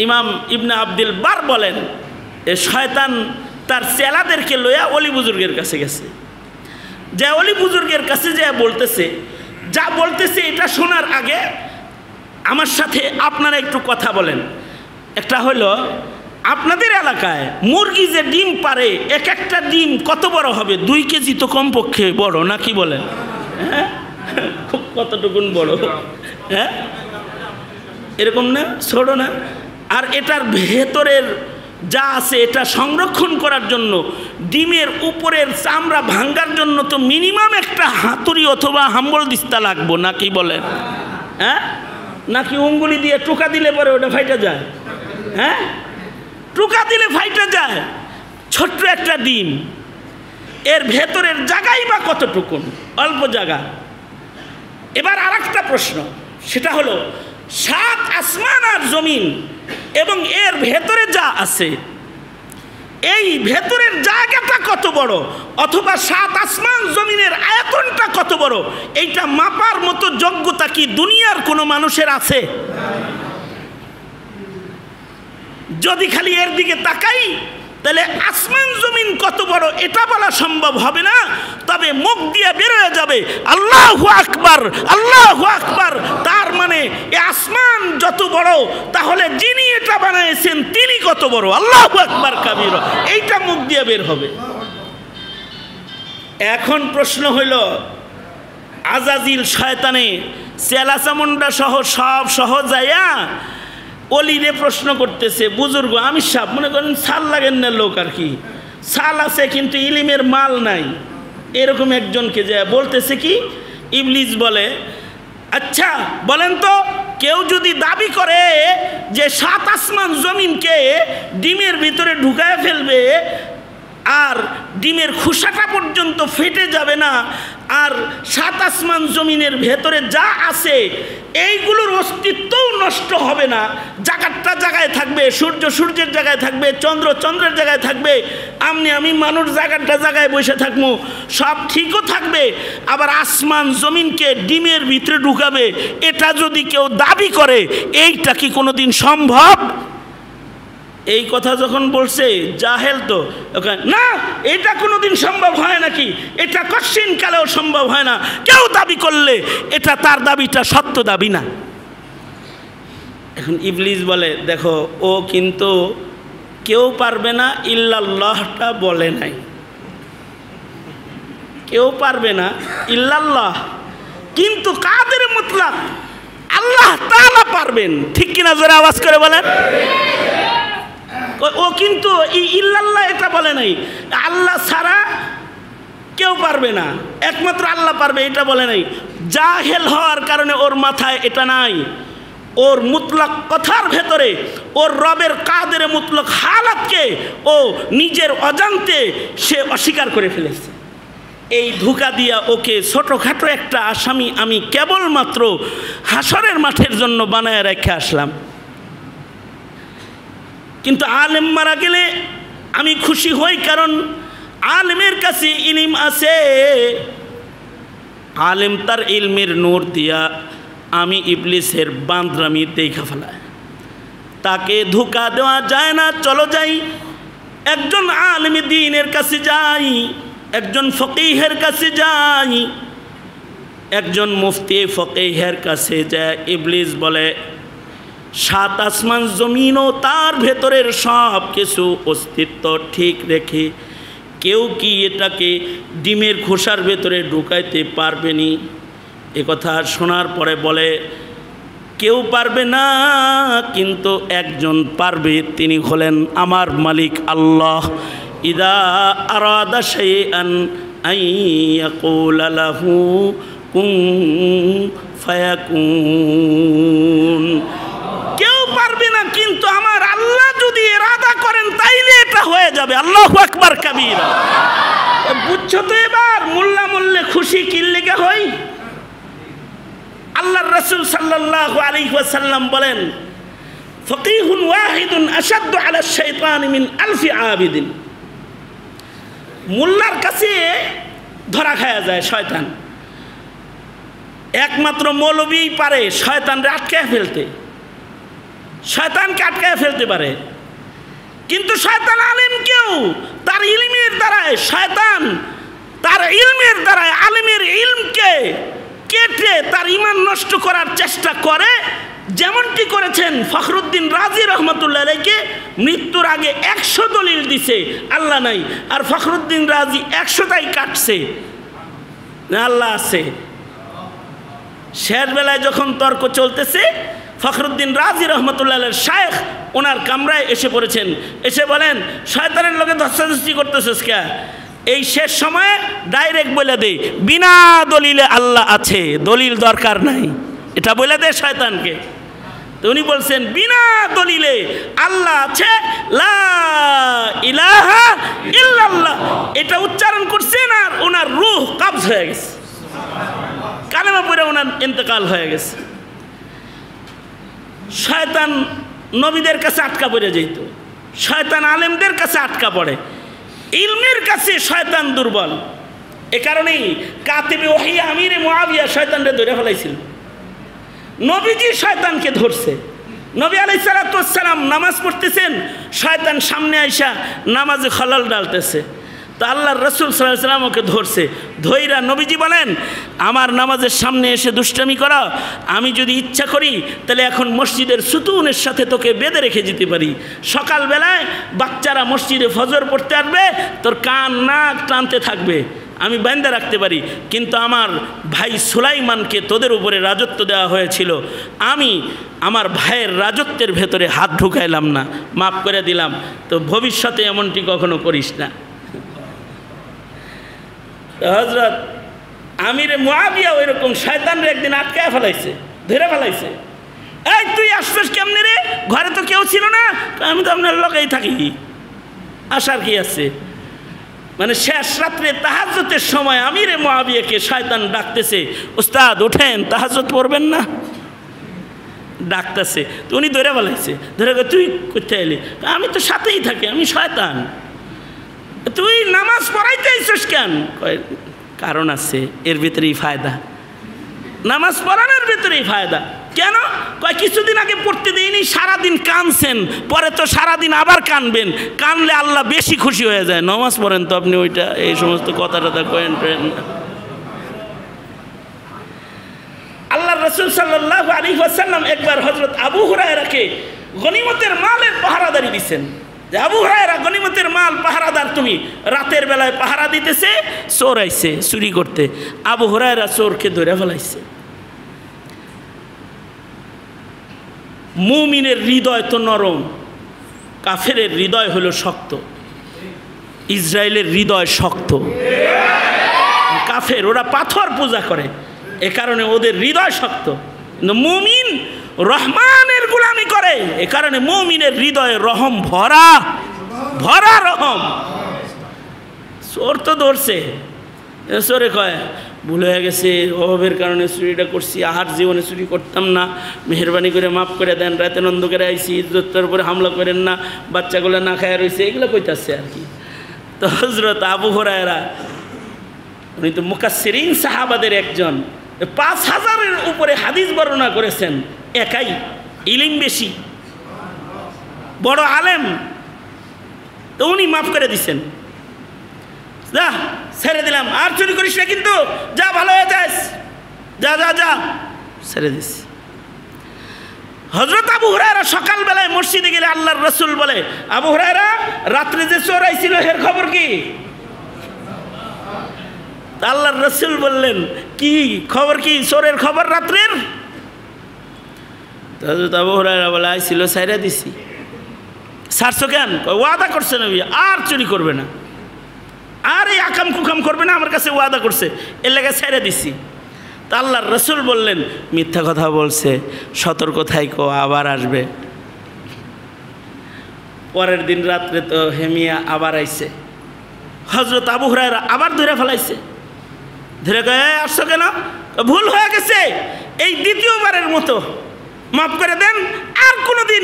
ইমাম ইবনে আব্দুল বার বলেন এ শয়তান তার চেলাদেরকে লইয়া অলি বুজুর্গের কাছে গেছে, যে অলি বুজুর্গের কাছে যে বলতেছে, যা বলতেছে এটা শোনার আগে আমার সাথে আপনারা একটু কথা বলেন। একটা হলো আপনাদের এলাকায় মুরগি যে ডিম পারে, এক একটা ডিম কত বড় হবে? 2 কেজি তো কমপক্ষে বড়, নাকি বলেন? হ্যাঁ, কতটুকুন বড়? হ্যাঁ, এরকম না, ছোট না? আর এটার ভেতরের যা আছে এটা সংরক্ষণ করার জন্য, ডিমের উপরের চামড়া ভাঙ্গার জন্য তো মিনিমাম একটা হাতুড়ি অথবা হাম্বল দিস্তা লাগবো, নাকি বলেন? হ্যাঁ, নাকি উঙ্গুলি দিয়ে টোকা দিলে পরে ওটা ফাইটা যায়? হ্যাঁ, টোকা দিলে ফাইটা যায়। ছোট্ট একটা ডিম, এর ভেতরের জায়গাই বা কতটুকুন? অল্প জায়গা। এবার আর একটা প্রশ্ন, সেটা হলো 7 আসমান আর জমিন এবং এর ভেতরে যা আছে, এই ভেতরের জায়গাটা কত বড়, অথবা 7 আসমান জমিনের আয়তনটা কত বড়, এইটা মাপার মতো যোগ্যতা কি দুনিয়ার কোনো মানুষের আছে? যদি খালি এর দিকে তাকাই তাহলে আসমান জমিন কত বড় এটা বলা সম্ভব হবে না, তবে মুখ দিয়ে বেরোয় যাবে আল্লাহু আকবার, আল্লাহু আকবার। তার মানে এ আসমান যত বড়, তাহলে যিনি এটা বানাইছেন তিনি কত বড়, আল্লাহু আকবার কাবীরা, এইটা মুখ দিয়ে বের হবে। এখন প্রশ্ন হইল, আজাজিল শয়তানে চেলাচামুন্ডা সহ সব যাইয়া অলিরে প্রশ্ন করতেছে, বুজুর্গ আমি সাপ মনে করেন সাল লাগেন না লোক, আর কি সাল আছে কিন্তু ইলিমের মাল নাই, এরকম একজনকে যায় বলতেছে কি, ইবলিস বলে আচ্ছা বলেন তো, কেউ যদি দাবি করে যে 7 আসমান জমিনকে ডিমের ভিতরে ঢুকায় ফেলবে আর ডিমের খোসাটা পর্যন্ত ফেটে যাবে না, আর 7 আসমান জমিনের ভেতরে যা আছে এইগুলোর অস্তিত্বও নষ্ট হবে না, জায়গাটা জায়গায় থাকবে, সূর্য সূর্যের জায়গায় থাকবে, চন্দ্র চন্দ্রের জায়গায় থাকবে, আমি মানুষ জায়গাটা জায়গায় বসে থাকবো, সব ঠিকও থাকবে, আবার আসমান জমিনকে ডিমের ভিতরে ঢুকাবে, এটা যদি কেউ দাবি করে এইটা কি কোনোদিন সম্ভব? এই কথা যখন বলছে জাহেল তো না, এটা কোনোদিন সম্ভব হয় নাকি, এটা কঠিন কালেও সম্ভব হয় না, কেউ দাবি করলে এটা তার দাবিটা সত্য দাবি না। এখন ইবলিস বলে দেখো, ও কিন্তু কেউ পারবে না ইল্লাল্লাহটা বলে নাই, কেউ পারবে না ইল্লাল্লাহ, কিন্তু কাদের মুতলাক আল্লাহ তাআলা পারবেন, ঠিক কিনা জোরে আওয়াজ করে বলেন। ও কিন্তু ইল্লাল্লাহ এটা বলে নাই, আল্লাহ ছাড়া কেউ পারবে না, একমাত্র আল্লাহ পারবে এটা বলে নাই। জাহেল হওয়ার কারণে ওর মাথায় এটা নাই, ওর মুতলাক কথার ভেতরে ওর রবের কাদের মুতলাক হালাতকে ও নিজের অজান্তে সে অস্বীকার করে ফেলেছে। এই ধোঁকা দিয়া ওকে ছোটোখাটো একটা আসামি আমি কেবলমাত্র হাসরের মাঠের জন্য বানায় রেখে আসলাম। কিন্তু আলেম মারা গেলে আমি খুশি হই, কারণ আলেমের কাছে ইলম আছে, আলেম তার ইলমের নূর দিয়া আমি ইবলিসের বান্দরামি দেখা ফেলায়, তাকে ধোঁকা দেওয়া যায় না। চলো যাই, একজন আলেম দ্বীনের কাছে যাই, একজন ফকিহের কাছে যাই, একজন মুফতি ফকিহের কাছে যায়। ইবলিস বলে 7 আসমান জমিনও তার ভেতরের সব কিছু অস্তিত্ব ঠিক রেখে কেউ কি এটাকে ডিমের খোসার ভেতরে ঢুকাইতে পারবেনি? এ কথা শোনার পরে বলে কেউ পারবে না, কিন্তু একজন পারবে, তিনি হলেন আমার মালিক আল্লাহ। ইদা আরাদা শাইআন আইয়াকুলা লাহু কুন ফায়াকুন। কেউ পারবে না, কিন্তু আমার আল্লাহ যদি ইরাদা করেন তাইলে এটা হয়ে যাবে। আল্লাহু আকবার কাবীরা। বুঝছো তো এবার মোল্লা মোল্লে খুশি কি লেগে হয়? আল্লাহর রাসূল সাল্লাল্লাহু আলাইহি ওয়াসাল্লাম বলেন ফকিহুন ওয়াহিদুন আশাদ্দু আলা শাইতানি মিন আলফি আবিদিন। মোল্লার কাছে ধরা খায়া যায় শয়তান, একমাত্র মৌলবী পারে শয়তানকে আটকায় ফেলতে, শয়তানকে আটকায় ফেলতে পারে। কিন্তু শয়তান আলেমকেও তার ইলমের দ্বারায়, শয়তান তার ইলমের দ্বারায় আলেমের ইলমকে কেটে তার ঈমান নষ্ট করার চেষ্টা করে, যেমনটি করেছেন ফখরুদ্দিন রাজি রহমতুল্লাহ আলাইহিকে। মৃত্যুর আগে 100 দলিল দিছে আল্লাহ নাই, আর ফখরুদ্দিন রাজি 100টাই কাটছে আল্লাহ আছে। শেষ বেলায় যখন তর্ক চলতেছে, ফখরুদ্দিন রাজি রহমতুল্লাহ শায়েখ ওনার কামরায় এসে পড়েছেন, এসে বলেন শয়তানের লোকে ধস্তাধস্তি করতেছিস কে? এই শেষ সময়ে ডাইরেক্ট বলে দে বিনা দলিলে আল্লাহ আছে, দলিল দরকার নাই, এটা বলে দে শয়তানকে। তো উনি বলছেন বিনা দলিলে আল্লাহ আছে, লা ইলাহা ইল্লাল্লাহ, এটা উচ্চারণ করছেন আর ওনার রূহ কবজ হয়ে গেছে, কালেমা পড়ে ওনার ইন্তেকাল হয়ে গেছে। শয়তান নবীদের কাছে আটকা পড়ে যেত, শয়তান আলেমদের কাছে আটকা পড়ে, ইলমের কাছে শয়তান দুর্বল। এ কারণেই কাতিবে ওহী আমিরে মুআবিয়া শয়তানকে ধরে ফেলাইছিল, নবীজি শয়তানকে ধরছে। নবী আলাইহিস সালাতু ওয়াস সালাম নামাজ পড়তেছেন, শয়তান সামনে আইসা নামাজে খলাল ডালতেছে। তো আল্লাহর রাসূল সাল্লাল্লাহু আলাইহি ওয়াসাল্লাম ওকে ধরছে, ধইরা নবীজি বলেন, আমার নামাজের সামনে এসে দুষ্টামি করা, আমি যদি ইচ্ছা করি তাহলে এখন মসজিদের সুতুনের সাথে তোকে বেঁধে রেখে যেতে পারি। সকালবেলায় বাচ্চারা মসজিদে ফজর পড়তে আসবে, তোর কান নাক টানতে থাকবে, আমি বাঁধা রাখতে পারি। কিন্তু আমার ভাই সুলাইমানকে তোদের উপরে রাজত্ব দেওয়া হয়েছিল, আমি আমার ভাইয়ের রাজত্বের ভেতরে হাত ঢুকাইলাম না, মাফ করে দিলাম। তো ভবিষ্যতে এমনটি কখনো করিস না। হযরত আমিরে মুআবিয়া ওইরকম শয়তানরে একদিন আটকায় ফেলাইছে, ধরে ফেলাইছে। এই তুই আসছিস কেমনে রে, ঘরে তো কেউ ছিল না? আমি তো আপনার লোকেই থাকি, আসার কি আছে? মানে শেষ রাত্রে তাহাজ্জুদের সময় আমিরে মুআবিয়াকে শয়তান ডাকতেছে, উস্তাদ ওঠেন, তাহাজ্জুদ পড়বেন না? ডাকতেছে। তো উনি ধরে ফেলাইছে, ধরে তুই কোথায় এলি? আমি তো সাথেই থাকি, আমি শয়তান। তুই নামাজ পড়াইতে আইছিস কেন? কারণ আছে, এর ভিতরেই ফায়দা, নামাজ পড়ানোর ভিতরেই ফায়দা। কেন? কয় কিছুদিন আগে পড়তে দিইনি, সারাদিন কানছেন, পরে তো সারাদিন আবার কানবেন, কানলে আল্লাহ বেশি খুশি হয়ে যায়। নামাজ পড়েন তো আপনি, ওইটা এই সমস্ত কথা টথা কয়েন টয়েন। আল্লাহর রাসূল সাল্লাল্লাহু আলাইহি ওয়াসাল্লাম একবার হযরত আবু হুরায়রাকে গনিমতের মালের পাহারাদারি দিয়েছেন, যে আবু হুরায়রা গনিমতের মাল পাহারাদার, তুমি রাতের বেলায় পাহারা দিতেছে, চোর আইছে চুরি করতে। আবু হুরায়রা চোরকে ধরে ফেলাইছে। মুমিনের হৃদয় তো নরম, কাফেরের হৃদয় হলো শক্ত। ইসরায়েলের হৃদয় শক্ত, কাফের ওরা পাথর পূজা করে, এ কারণে ওদের হৃদয় শক্ত। কিন্তু মুমিন রহমানের গোলামি করে, এ কারণে মুমিনের হৃদয়ে রহম ভরা ভরা রহম। চোর তো ধরছে, চোরে কয় ভুল হয়ে গেছে, অভাবের কারণে চুরিটা করছি, আহার জীবনে চুরি করতাম না, মেহরবানি করে মাফ করে দেন, রাতে নন্দ করে আইসি, ইজ্জতের উপরে হামলা করেন না, বাচ্চাগুলো না খায় রয়েছে, এগুলো কইতাছে আর কি। তো হযরত আবু হুরায়রা উনি তো মুকাসসিরিন সাহাবাদের একজন, ৫,০০০-এর উপরে হাদিস বর্ণনা করেছেন, একাই, ইলম বেশি, বড় আলেম। তো উনি মাফ করে দিচ্ছেন, যা ছেড়ে দিলাম, আর চুরি করিস না কিন্তু, যা ভালো হয়ে যাস, যা যা যা, ছেড়ে দিস। হযরত আবু হুরায়রা সকালবেলায় মসজিদে গেলে আল্লাহর রাসূল বলে, আবু হুরায়রা রাত্রে যে চোর আইছিল এর খবর কি? আল্লাহর রাসূল বললেন, কি খবর? কি চোরের খবর রাত্রের? হযরত আবু হুরায়রা বলে, আইছিল, ছাইরা দিছি। ছাড়ছো কেন? ওয়াদা করছে নবী আর চুরি করবে না, আর এই আকাম কুকাম করবে না, আমার কাছে ওয়াদা করছে, এর লেগে ছেড়ে দিছি। তা আল্লাহর রাসূল বললেন, মিথ্যা কথা বলছে, সতর্ক থাইকো, আবার আসবে। পরের দিন রাত্রে তো হেমিয়া আবার আইছে, হযরত আবু হুরায়রা আবার ধরে ফেলাইছে, ধরে কয়ে আসছো কেন? ভুল হয়ে গেছে, এই দ্বিতীয়বারের মতো, মাফ করে দেন, আর কোনোদিন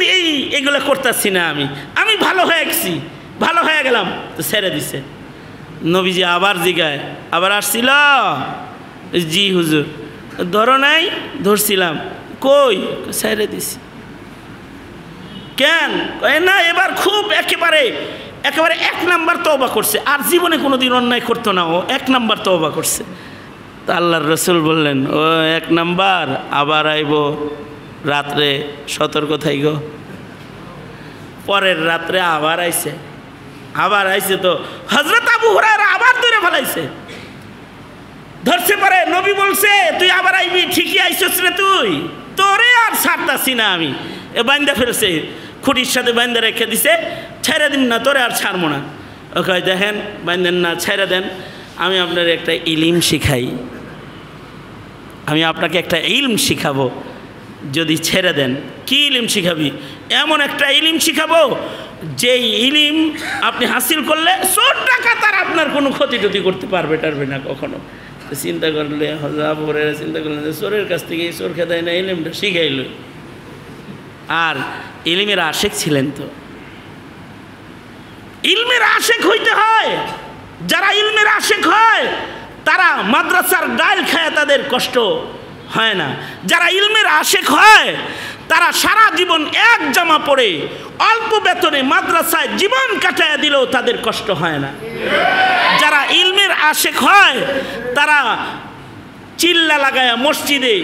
এইগুলো করতেছি না, আমি ভালো হয়ে গেছি, ভালো হয়ে গেলাম। তো ছেড়ে দিছে। নবীজি আবার জিগায়, আবার আসছিল? জি হুজুর। ধরো নাই? ধরছিলাম। কই? ছেড়ে দিছি। কেন? না, এবার খুব একেবারে ১ নাম্বার তওবা করছে, আর জীবনে কোনোদিন অন্যায় করতো না, ও 1 নাম্বার তওবা করছে। তা আল্লাহর রাসূল বললেন, ও 1 নাম্বার, আবার আইব রাত্রে, সতর্ক থাইগো। পরের রাত্রে আবার আইছে, তো হযরত আবু হুরায়রা আবার ধরে ফেলাইছে, ধরছে। পরে নবী বলছে, তুই আবার আইবি, ঠিকই আইছস রে তুই, তোরে আর ছাড়তাছি না আমি। এ বান্দা ফেলছে, খুঁটির সাথে বান্দা রেখে দিছে, ছেড়ে দিন না, তোরে আর ছাড়বো না। ওকে দেখেন, বান্দেন না, ছেড়ে দেন, আমি আপনার একটা ইলম শিখাই, আমি আপনাকে একটা ইলম শিখাবো, যদি ছেড়ে দেন। কি ইলম শিখাবি? এমন একটা ইলম শিখাবো, যেই ইলম আপনি হাসিল করলে চোর ডাকাত আর আপনার কোনো ক্ষতি টতি করতে পারবে না কখনো। চিন্তা করলে হযরত চিন্তা করলেন যে চোরের কাছ থেকে এই চোর খেদায় না, ইলমটা শিখাইল। আর ইলমের আশেক ছিলেন, তো ইলমের আশেক হইতে হয়। যারা ইলমের আশেক হয় তারা মাদ্রাসার ডাল খায়, তাদের কষ্ট হয় না। যারা ইলমের আশেক হয় তারা সারা জীবন এক জামা পরে অল্প বেতনে মাদ্রাসায় জীবন কাটায় দিলেও তাদের কষ্ট হয় না। যারা ইলমের আশেক হয় তারা চিল্লা লাগায়া মসজিদে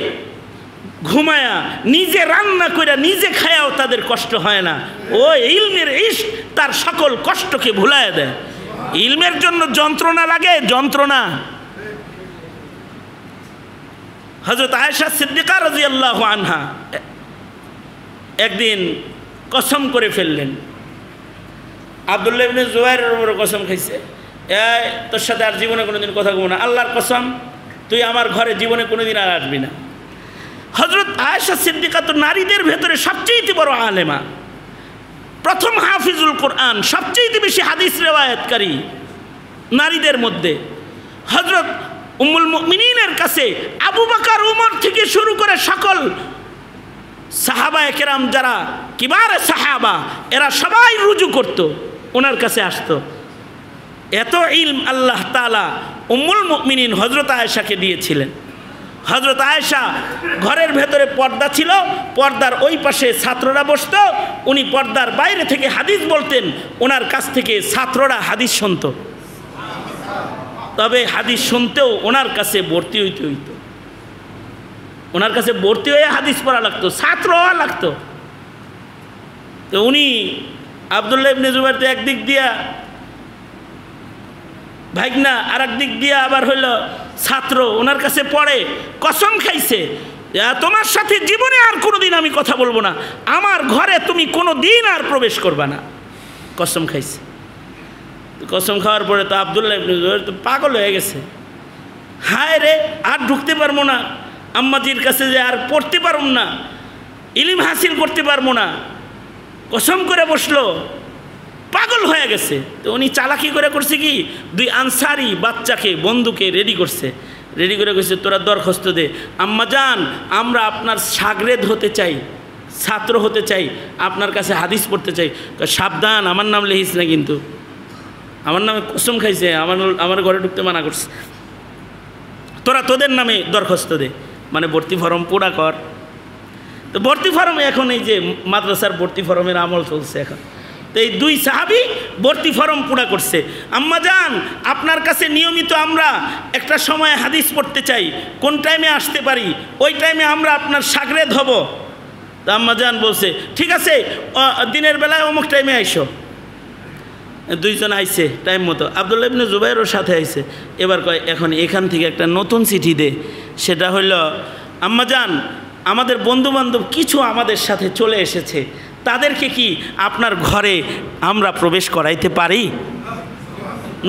ঘুমায়া নিজে রান্না করে নিজে খায়াও তাদের কষ্ট হয় না। ও ইলমের ইশক তার সকল কষ্টকে ভুলায় দেয়। ইলমের জন্য যন্ত্রণা লাগে, যন্ত্রণা। হযরত আয়েশা সিদ্দিকা রাদিয়াল্লাহু আনহা একদিন কসম করে ফেললেন, আব্দুল্লাহ ইবনে জুবাইরের উপরে কসম খাইছে, তোর সাথে আর জীবনে কোনোদিন কথা বলবো না, আল্লাহর কসম তুই আমার ঘরে জীবনে কোনোদিন আর আসবি না। হযরত আয়েশা সিদ্দিকা তো নারীদের ভেতরে সবচেয়ে বড় আলেমা, প্রথম হাফিজুল কোরআন, সবচেয়ে বেশি হাদিস রেওয়ায়াতকারী নারীদের মধ্যে। হযরত উম্মুল মুমিনিনের কাছে আবু বকর উমর থেকে শুরু করে সকল সাহাবায়ে কেরাম যারা কিবারে সাহাবা এরা সবাই রুজু করত, ওনার কাছে আসতো। এত ইলম আল্লাহ তাআলা উম্মুল মুমিনিন হযরত আয়েশাকে দিয়েছিলেন। হযরত আয়েশা ঘরের ভেতরে পর্দা ছিল, পর্দার ওই পাশে ছাত্ররা বসতো, উনি পর্দার বাইরে থেকে হাদিস বলতেন, ওনার কাছ থেকে ছাত্ররা হাদিস শুনত। তবে হাদিস শুনতেও ওনার কাছে ভর্তি হইতে হইতো, ওনার কাছে ভর্তি হয়ে হাদিস পড়া লাগতো, ছাত্র হওয়া লাগতো। তো উনি আব্দুল্লাহ ইবনে জুবাইর তো একদিক দিয়া ভাগনা, আর একদিক দিয়া আবার হইল ছাত্র, ওনার কাছে পড়ে। কসম খাইছে তোমার সাথে জীবনে আর কোনোদিন আমি কথা বলবো না, আমার ঘরে তুমি কোনো দিন আর প্রবেশ করবা না, কসম খাইছে। কসম খাওয়ার পরে তো আব্দুল্লাহ ইবনে জুবাইর তো পাগল হয়ে গেছে, হায় রে আর ঢুকতে পারবো না আম্মাজির কাছে, যে আর পড়তে পারব না, ইলম হাসিল করতে পারবো না, কসম করে বসলো, পাগল হয়ে গেছে। তো উনি চালাকি করে করছে কি, দুই আনসারি বাচ্চাকে বন্ধুকে রেডি করছে, রেডি করে কইছে তোরা দরখাস্ত দে, আম্মা জান আমরা আপনার শাগরেদ হতে চাই, ছাত্র হতে চাই, আপনার কাছে হাদিস পড়তে চাই। সাবধান আমার নাম লিখিস না, কিন্তু আমার নামে কসম খাইছে, আমার ঘরে ঢুকতে মানা করছে, তোরা তোদের নামে দরখাস্ত দে, মানে ভর্তি ফরম পুরা কর। তো ভর্তি ফরমে এখন এই যে মাদ্রাসার ভর্তি ফরমের আমল চলছে এখন, তো এই দুই সাহাবী ভর্তি ফরম পুরা করছে। আম্মা জান আপনার কাছে নিয়মিত আমরা একটা সময় হাদিস পড়তে চাই, কোন টাইমে আসতে পারি, ওই টাইমে আমরা আপনার শাগরেদ হব। তো আম্মা জান বলছে ঠিক আছে, দিনের বেলায় অমুক টাইমে আইসো। দুইজন আইছে টাইম মতো, আব্দুল্লাহ ইবনে জুবাইরও সাথে আইছে। এবার কয় এখন এখান থেকে একটা নতুন চিঠি দে, সেটা হইল আম্মা জান আমাদের বন্ধুবান্ধব কিছু আমাদের সাথে চলে এসেছে, তাদেরকে কি আপনার ঘরে আমরা প্রবেশ করাইতে পারি?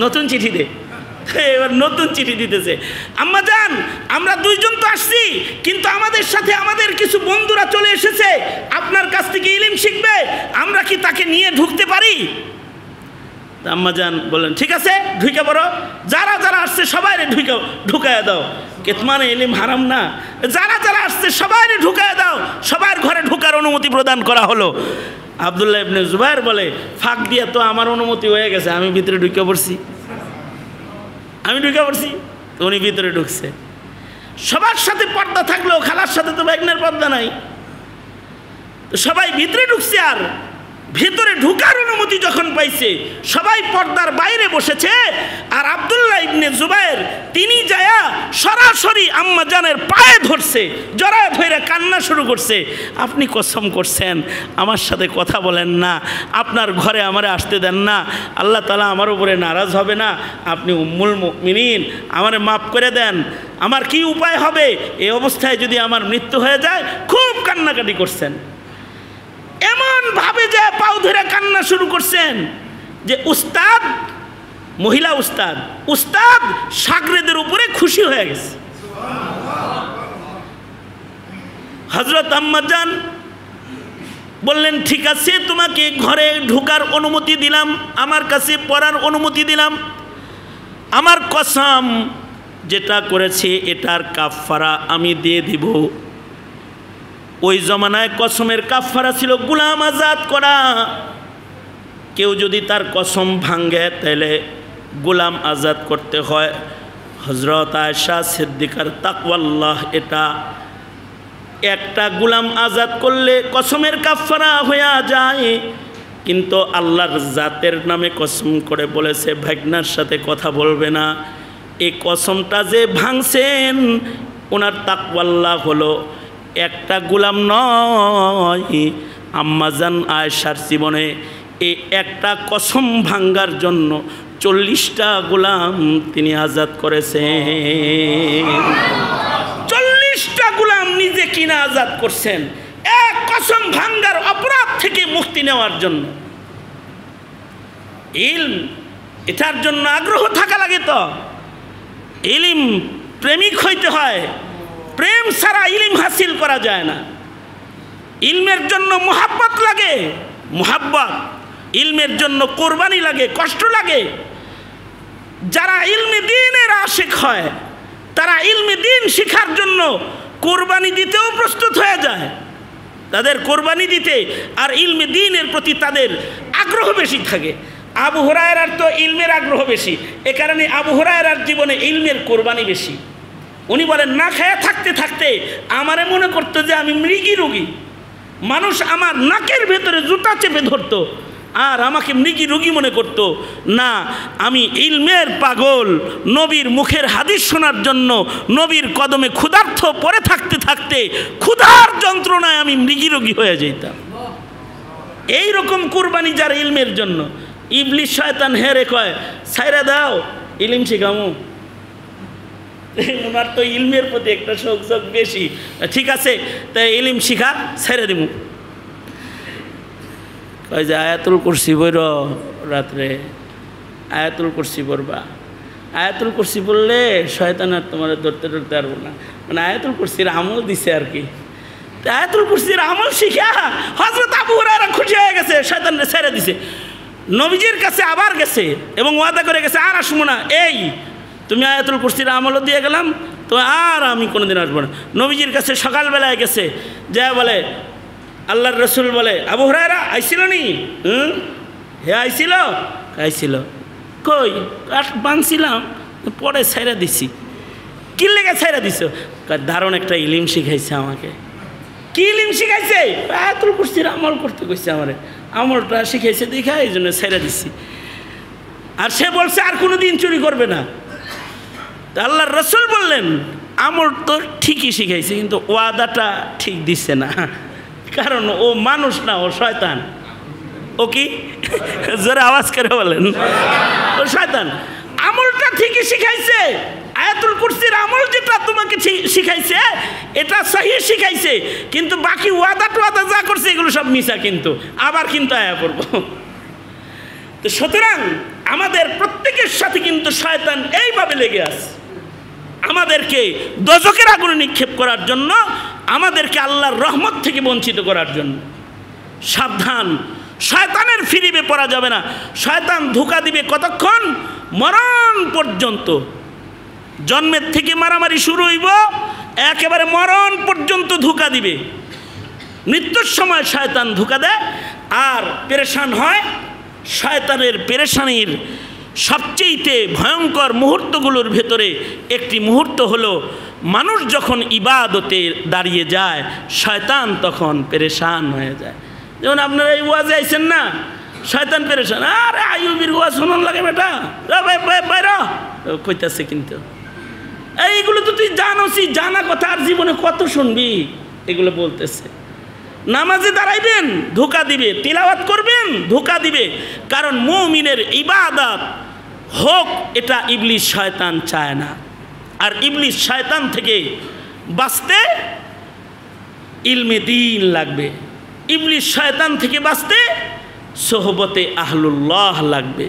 নতুন চিঠি দে। এবার নতুন চিঠি দিতেছে, আম্মা জান আমরা দুইজন তো আসছি, কিন্তু আমাদের সাথে আমাদের কিছু বন্ধুরা চলে এসেছে, আপনার কাছ থেকে ইলম শিখবে, আমরা কি তাকে নিয়ে ঢুকতে পারি? আম্মা জান বলেন ঠিক আছে ঢুকে পড়ো, যারা যারা আসছে সবাই ঢুকায় দাও, কেতমানে ইলম হারাম না, যারা যারা আসছে সবাই ঢুকায় দাও, সবার ঘরে ঢুকার অনুমতি প্রদান করা হলো। আব্দুল্লাহ ইবনে জুবাইর বলে ফাঁক দিয়ে তো আমার অনুমতি হয়ে গেছে, আমি ভিতরে ঢুকে পড়ছি, তো উনি ভিতরে ঢুকছে। সবার সাথে পর্দা থাকলেও খালার সাথে তো ভাগ্নের পর্দা নাই, তো সবাই ভিতরে ঢুকছে। আর ভিতরে ঢুকার অনুমতি যখন পাইছে সবাই পর্দার বাইরে বসেছে, আর আব্দুল্লাহ ইবনে জুবাইর তিনি যায়া সরাসরি আম্মা জানের পায়ে ধরছে, জড়ায় ধরে কান্না শুরু করছে, আপনি কসম করছেন আমার সাথে কথা বলেন না, আপনার ঘরে আমারে আসতে দেন না, আল্লাহ তাআলা আমার উপরে নারাজ হবে না, আপনি উম্মুল মুমিনিন আমারে মাফ করে দেন, আমার কি উপায় হবে এই অবস্থায় যদি আমার মৃত্যু হয়ে যায়। খুব কান্নাকাটি করছেন, এমন ভাবে যে পাও ধরে কান্না শুরু করছেন যে উস্তাদ, মহিলা উস্তাদ শাগরেদের উপরে খুশি হয়ে গেছে। হযরত আম্মা জান বললেন ঠিক আছে তোমাকে ঘরে ঢোকার অনুমতি দিলাম, আমার কাছে পড়ার অনুমতি দিলাম, আমার কসম যেটা করেছে এটার কাফারা আমি দিয়ে দিব। ওই জমানায় কসমের কাফারা ছিল গোলাম আজাদ করা, কেউ যদি তার কসম ভাঙে তাহলে গোলাম আজাদ করতে হয়। হযরত আয়েশা সিদ্দিকার তাকওয়াল্লাহ এটা একটা গোলাম আজাদ করলে কসমের কাফারা হয়ে যায়, কিন্তু আল্লাহর জাতের নামে কসম করে বলেছে ভাগনার সাথে কথা বলবে না। এই কসমটা যে ভাঙছেন ওনার তাকওয়াল্লাহ হলো একটা গোলাম নয়, আম্মাজান আয়েশার জীবনে এই একটা কসম ভাঙ্গার জন্য 40টা গোলাম তিনি আজাদ করেছেন। 40টা গোলাম নিজে কিনা আজাদ করছেন এক কসম ভাঙ্গার অপরাধ থেকে মুক্তি নেওয়ার জন্য। ইলম এটার জন্য আগ্রহ থাকা লাগে, তো ইলম প্রেমিক হইতে হয়, প্রেম ছাড়া ইলম হাসিল করা যায় না। ইলমের জন্য মুহাব্বত লাগে, মুহাব্বত, ইলমের জন্য কোরবানি লাগে, কষ্ট লাগে। যারা ইলমে দ্বীনের আশিক হয় তারা ইলমে দ্বীন শিখার জন্য কোরবানি দিতেও প্রস্তুত হয়ে যায়, তাদের কোরবানি দিতে আর ইলমে দ্বীনের প্রতি তাদের আগ্রহ বেশি থাকে। আবু হুরায়রার তো ইলমের আগ্রহ বেশি, এ কারণে আবু হুরায়রার জীবনে ইলমের কোরবানি বেশি। উনি বলেন না খেয়ে থাকতে থাকতে আমারে মনে করতো যে আমি মৃগী রোগী, মানুষ আমার নাকের ভেতরে জুতা চেপে ধরতো আর আমাকে মৃগী রোগী মনে করত। না, আমি ইলমের পাগল, নবীর মুখের হাদিস শোনার জন্য নবীর কদমে ক্ষুধার্ত পরে থাকতে থাকতে ক্ষুধার যন্ত্রণায় আমি মৃগী রোগী হয়ে যেতাম। এই রকম কুরবানি যার ইলমের জন্য। ইবলিস শয়তান হেরে কয় ছাইরা দাও ইলম শিখামু, ওনার তো ইলমের প্রতি একটা শোক বেশি। ঠিক আছে, তাই ইলম শিখা ছেড়ে দিব। কয় যে আয়াতুল কুরসি বইর রাত্রে, আয়াতুল কুরসি পড়বা, আয়াতুল কুরসি পড়লে শয়তান আর তোমার ধরতে ধরতে পারবো না। মানে আয়াতুল কুরসির আমল দিছে আর কি। আয়াতুল কুরসির আমল শিখা হযরত আবু হুরায়রা খুশি হয়ে গেছে, শয়তানরে ছেড়ে দিছে। নবীজির কাছে আবার গেছে এবং ওয়াদা করে গেছে আর আসবো না, এই তুমি আয়াতুল কুরসির আমলও দিয়ে গেলাম তো আর আমি কোনোদিন আসবো না। নবীজির কাছে সকালবেলায় গেছে, যা বলে আল্লাহর রসুল বলে আবু হুরায়রা আইছিল নি? হে আইছিল? আইছিল। কই? কাঠ বানছিলাম, পরে ছাইরা দিছি। কি লেগে ছাইরা দিছ? দারুণ একটা ইলিম শিখাইছে আমাকে। কি ইলিম শিখাইছে? আয়াতুল কুরসির আমল করতে কইছে আমারে, আমলটা শিখাইছে দেখা এই জন্য ছাইরা দিছি। আর সে বলছে আর কোনো দিন চুরি করবে না। তা আল্লাহর রসুল বললেন আমল তো ঠিকই শিখাইছে, কিন্তু ওয়াদাটা ঠিক দিচ্ছে না, কারণ ও মানুষ না, ও শয়তান। ও কি জোরে আওয়াজ করে বলেন, ও শয়তান। আমলটা ঠিকই শিখাইছে, আয়াতুল কুরসির আমল যেটা তোমাকে শিখাইছে এটা সহি শিখাইছে, কিন্তু বাকি ওয়াদা টোয়াদা যা করছে এগুলো সব মিছা। কিন্তু আবার কিন্তু আয়া পড়ব। তো সুতরাং আমাদের প্রত্যেকের সাথে কিন্তু শয়তান এইভাবে লেগে আছে, আমাদেরকে দোজখের আগুনে নিক্ষেপ করার জন্য, আমাদেরকে আল্লাহর রহমত থেকে বঞ্চিত করার জন্য। সাবধান, শয়তানের ফিরিবে পড়া যাবে না। শয়তান ধোঁকা দিবে কতক্ষণ? মরণ পর্যন্ত। জন্মের থেকে মারামারি শুরু হইব, একেবারে মরণ পর্যন্ত ধোঁকা দিবে। মৃত্যুর সময় শয়তান ধোঁকা দেয় আর পেরেশান হয়। শয়তানের পেরেশানির সবচেয়ে ভয়ঙ্কর মুহূর্তগুলোর ভেতরে একটি মুহূর্ত হলো মানুষ যখন ইবাদতে দাঁড়িয়ে যায় শয়তান তখন পেরেশান হয়ে যায়। যেমন আপনারা এই ওয়াজে আইছেন না, শয়তান পেরেশান, আরে আইয়ুবের ওয়াজ শুনুন লাগে বেটা, বাইর কইতাছে। কিন্তু এইগুলো তো তুই জানোসি, জানা কথা আর জীবনে কত শুনবি, এগুলো বলতেছে। নামাজে দাঁড়াইবেন ধোঁকা দিবে, তিলাওয়াত করবেন ধোঁকা দিবে, কারণ মুমিনের ইবাদত হোক এটা ইবলিস শয়তান চায় না। আর ইবলিস শয়তান থেকে বাঁচতে ইলমে দ্বীন লাগবে, ইবলিস শয়তান থেকে বাঁচতে সোহবতে আহলুল্লাহ লাগবে।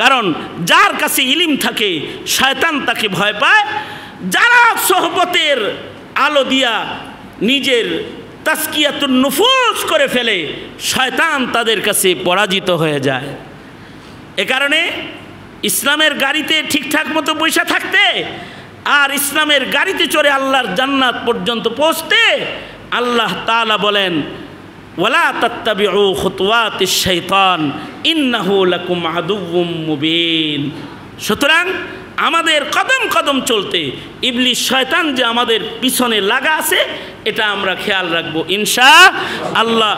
কারণ যার কাছে ইলিম থাকে শয়তান তাকে ভয় পায়, যারা সোহবতের আলো দিয়া নিজের তাসকিয়াতুন নুফুস করে ফেলে শয়তান তাদের কাছে পরাজিত হয়ে যায়। এ কারণে ইসলামের গাড়িতে ঠিকঠাক মতো বসে থাকতে আর ইসলামের গাড়িতে চড়ে আল্লাহর জান্নাত পর্যন্ত পৌঁছতে আল্লাহ তাআলা বলেন ওয়ালা তাত্তাবিউ খুতুওয়াতিশ শাইতান ইন্নাহু লাকুম আদুউম মুবিন। সুতরাং আমাদের কদম কদম চলতে ইবলিস শয়তান যে আমাদের পিছনে লাগা আছে এটা আমরা খেয়াল রাখবো ইনশাআল্লাহ।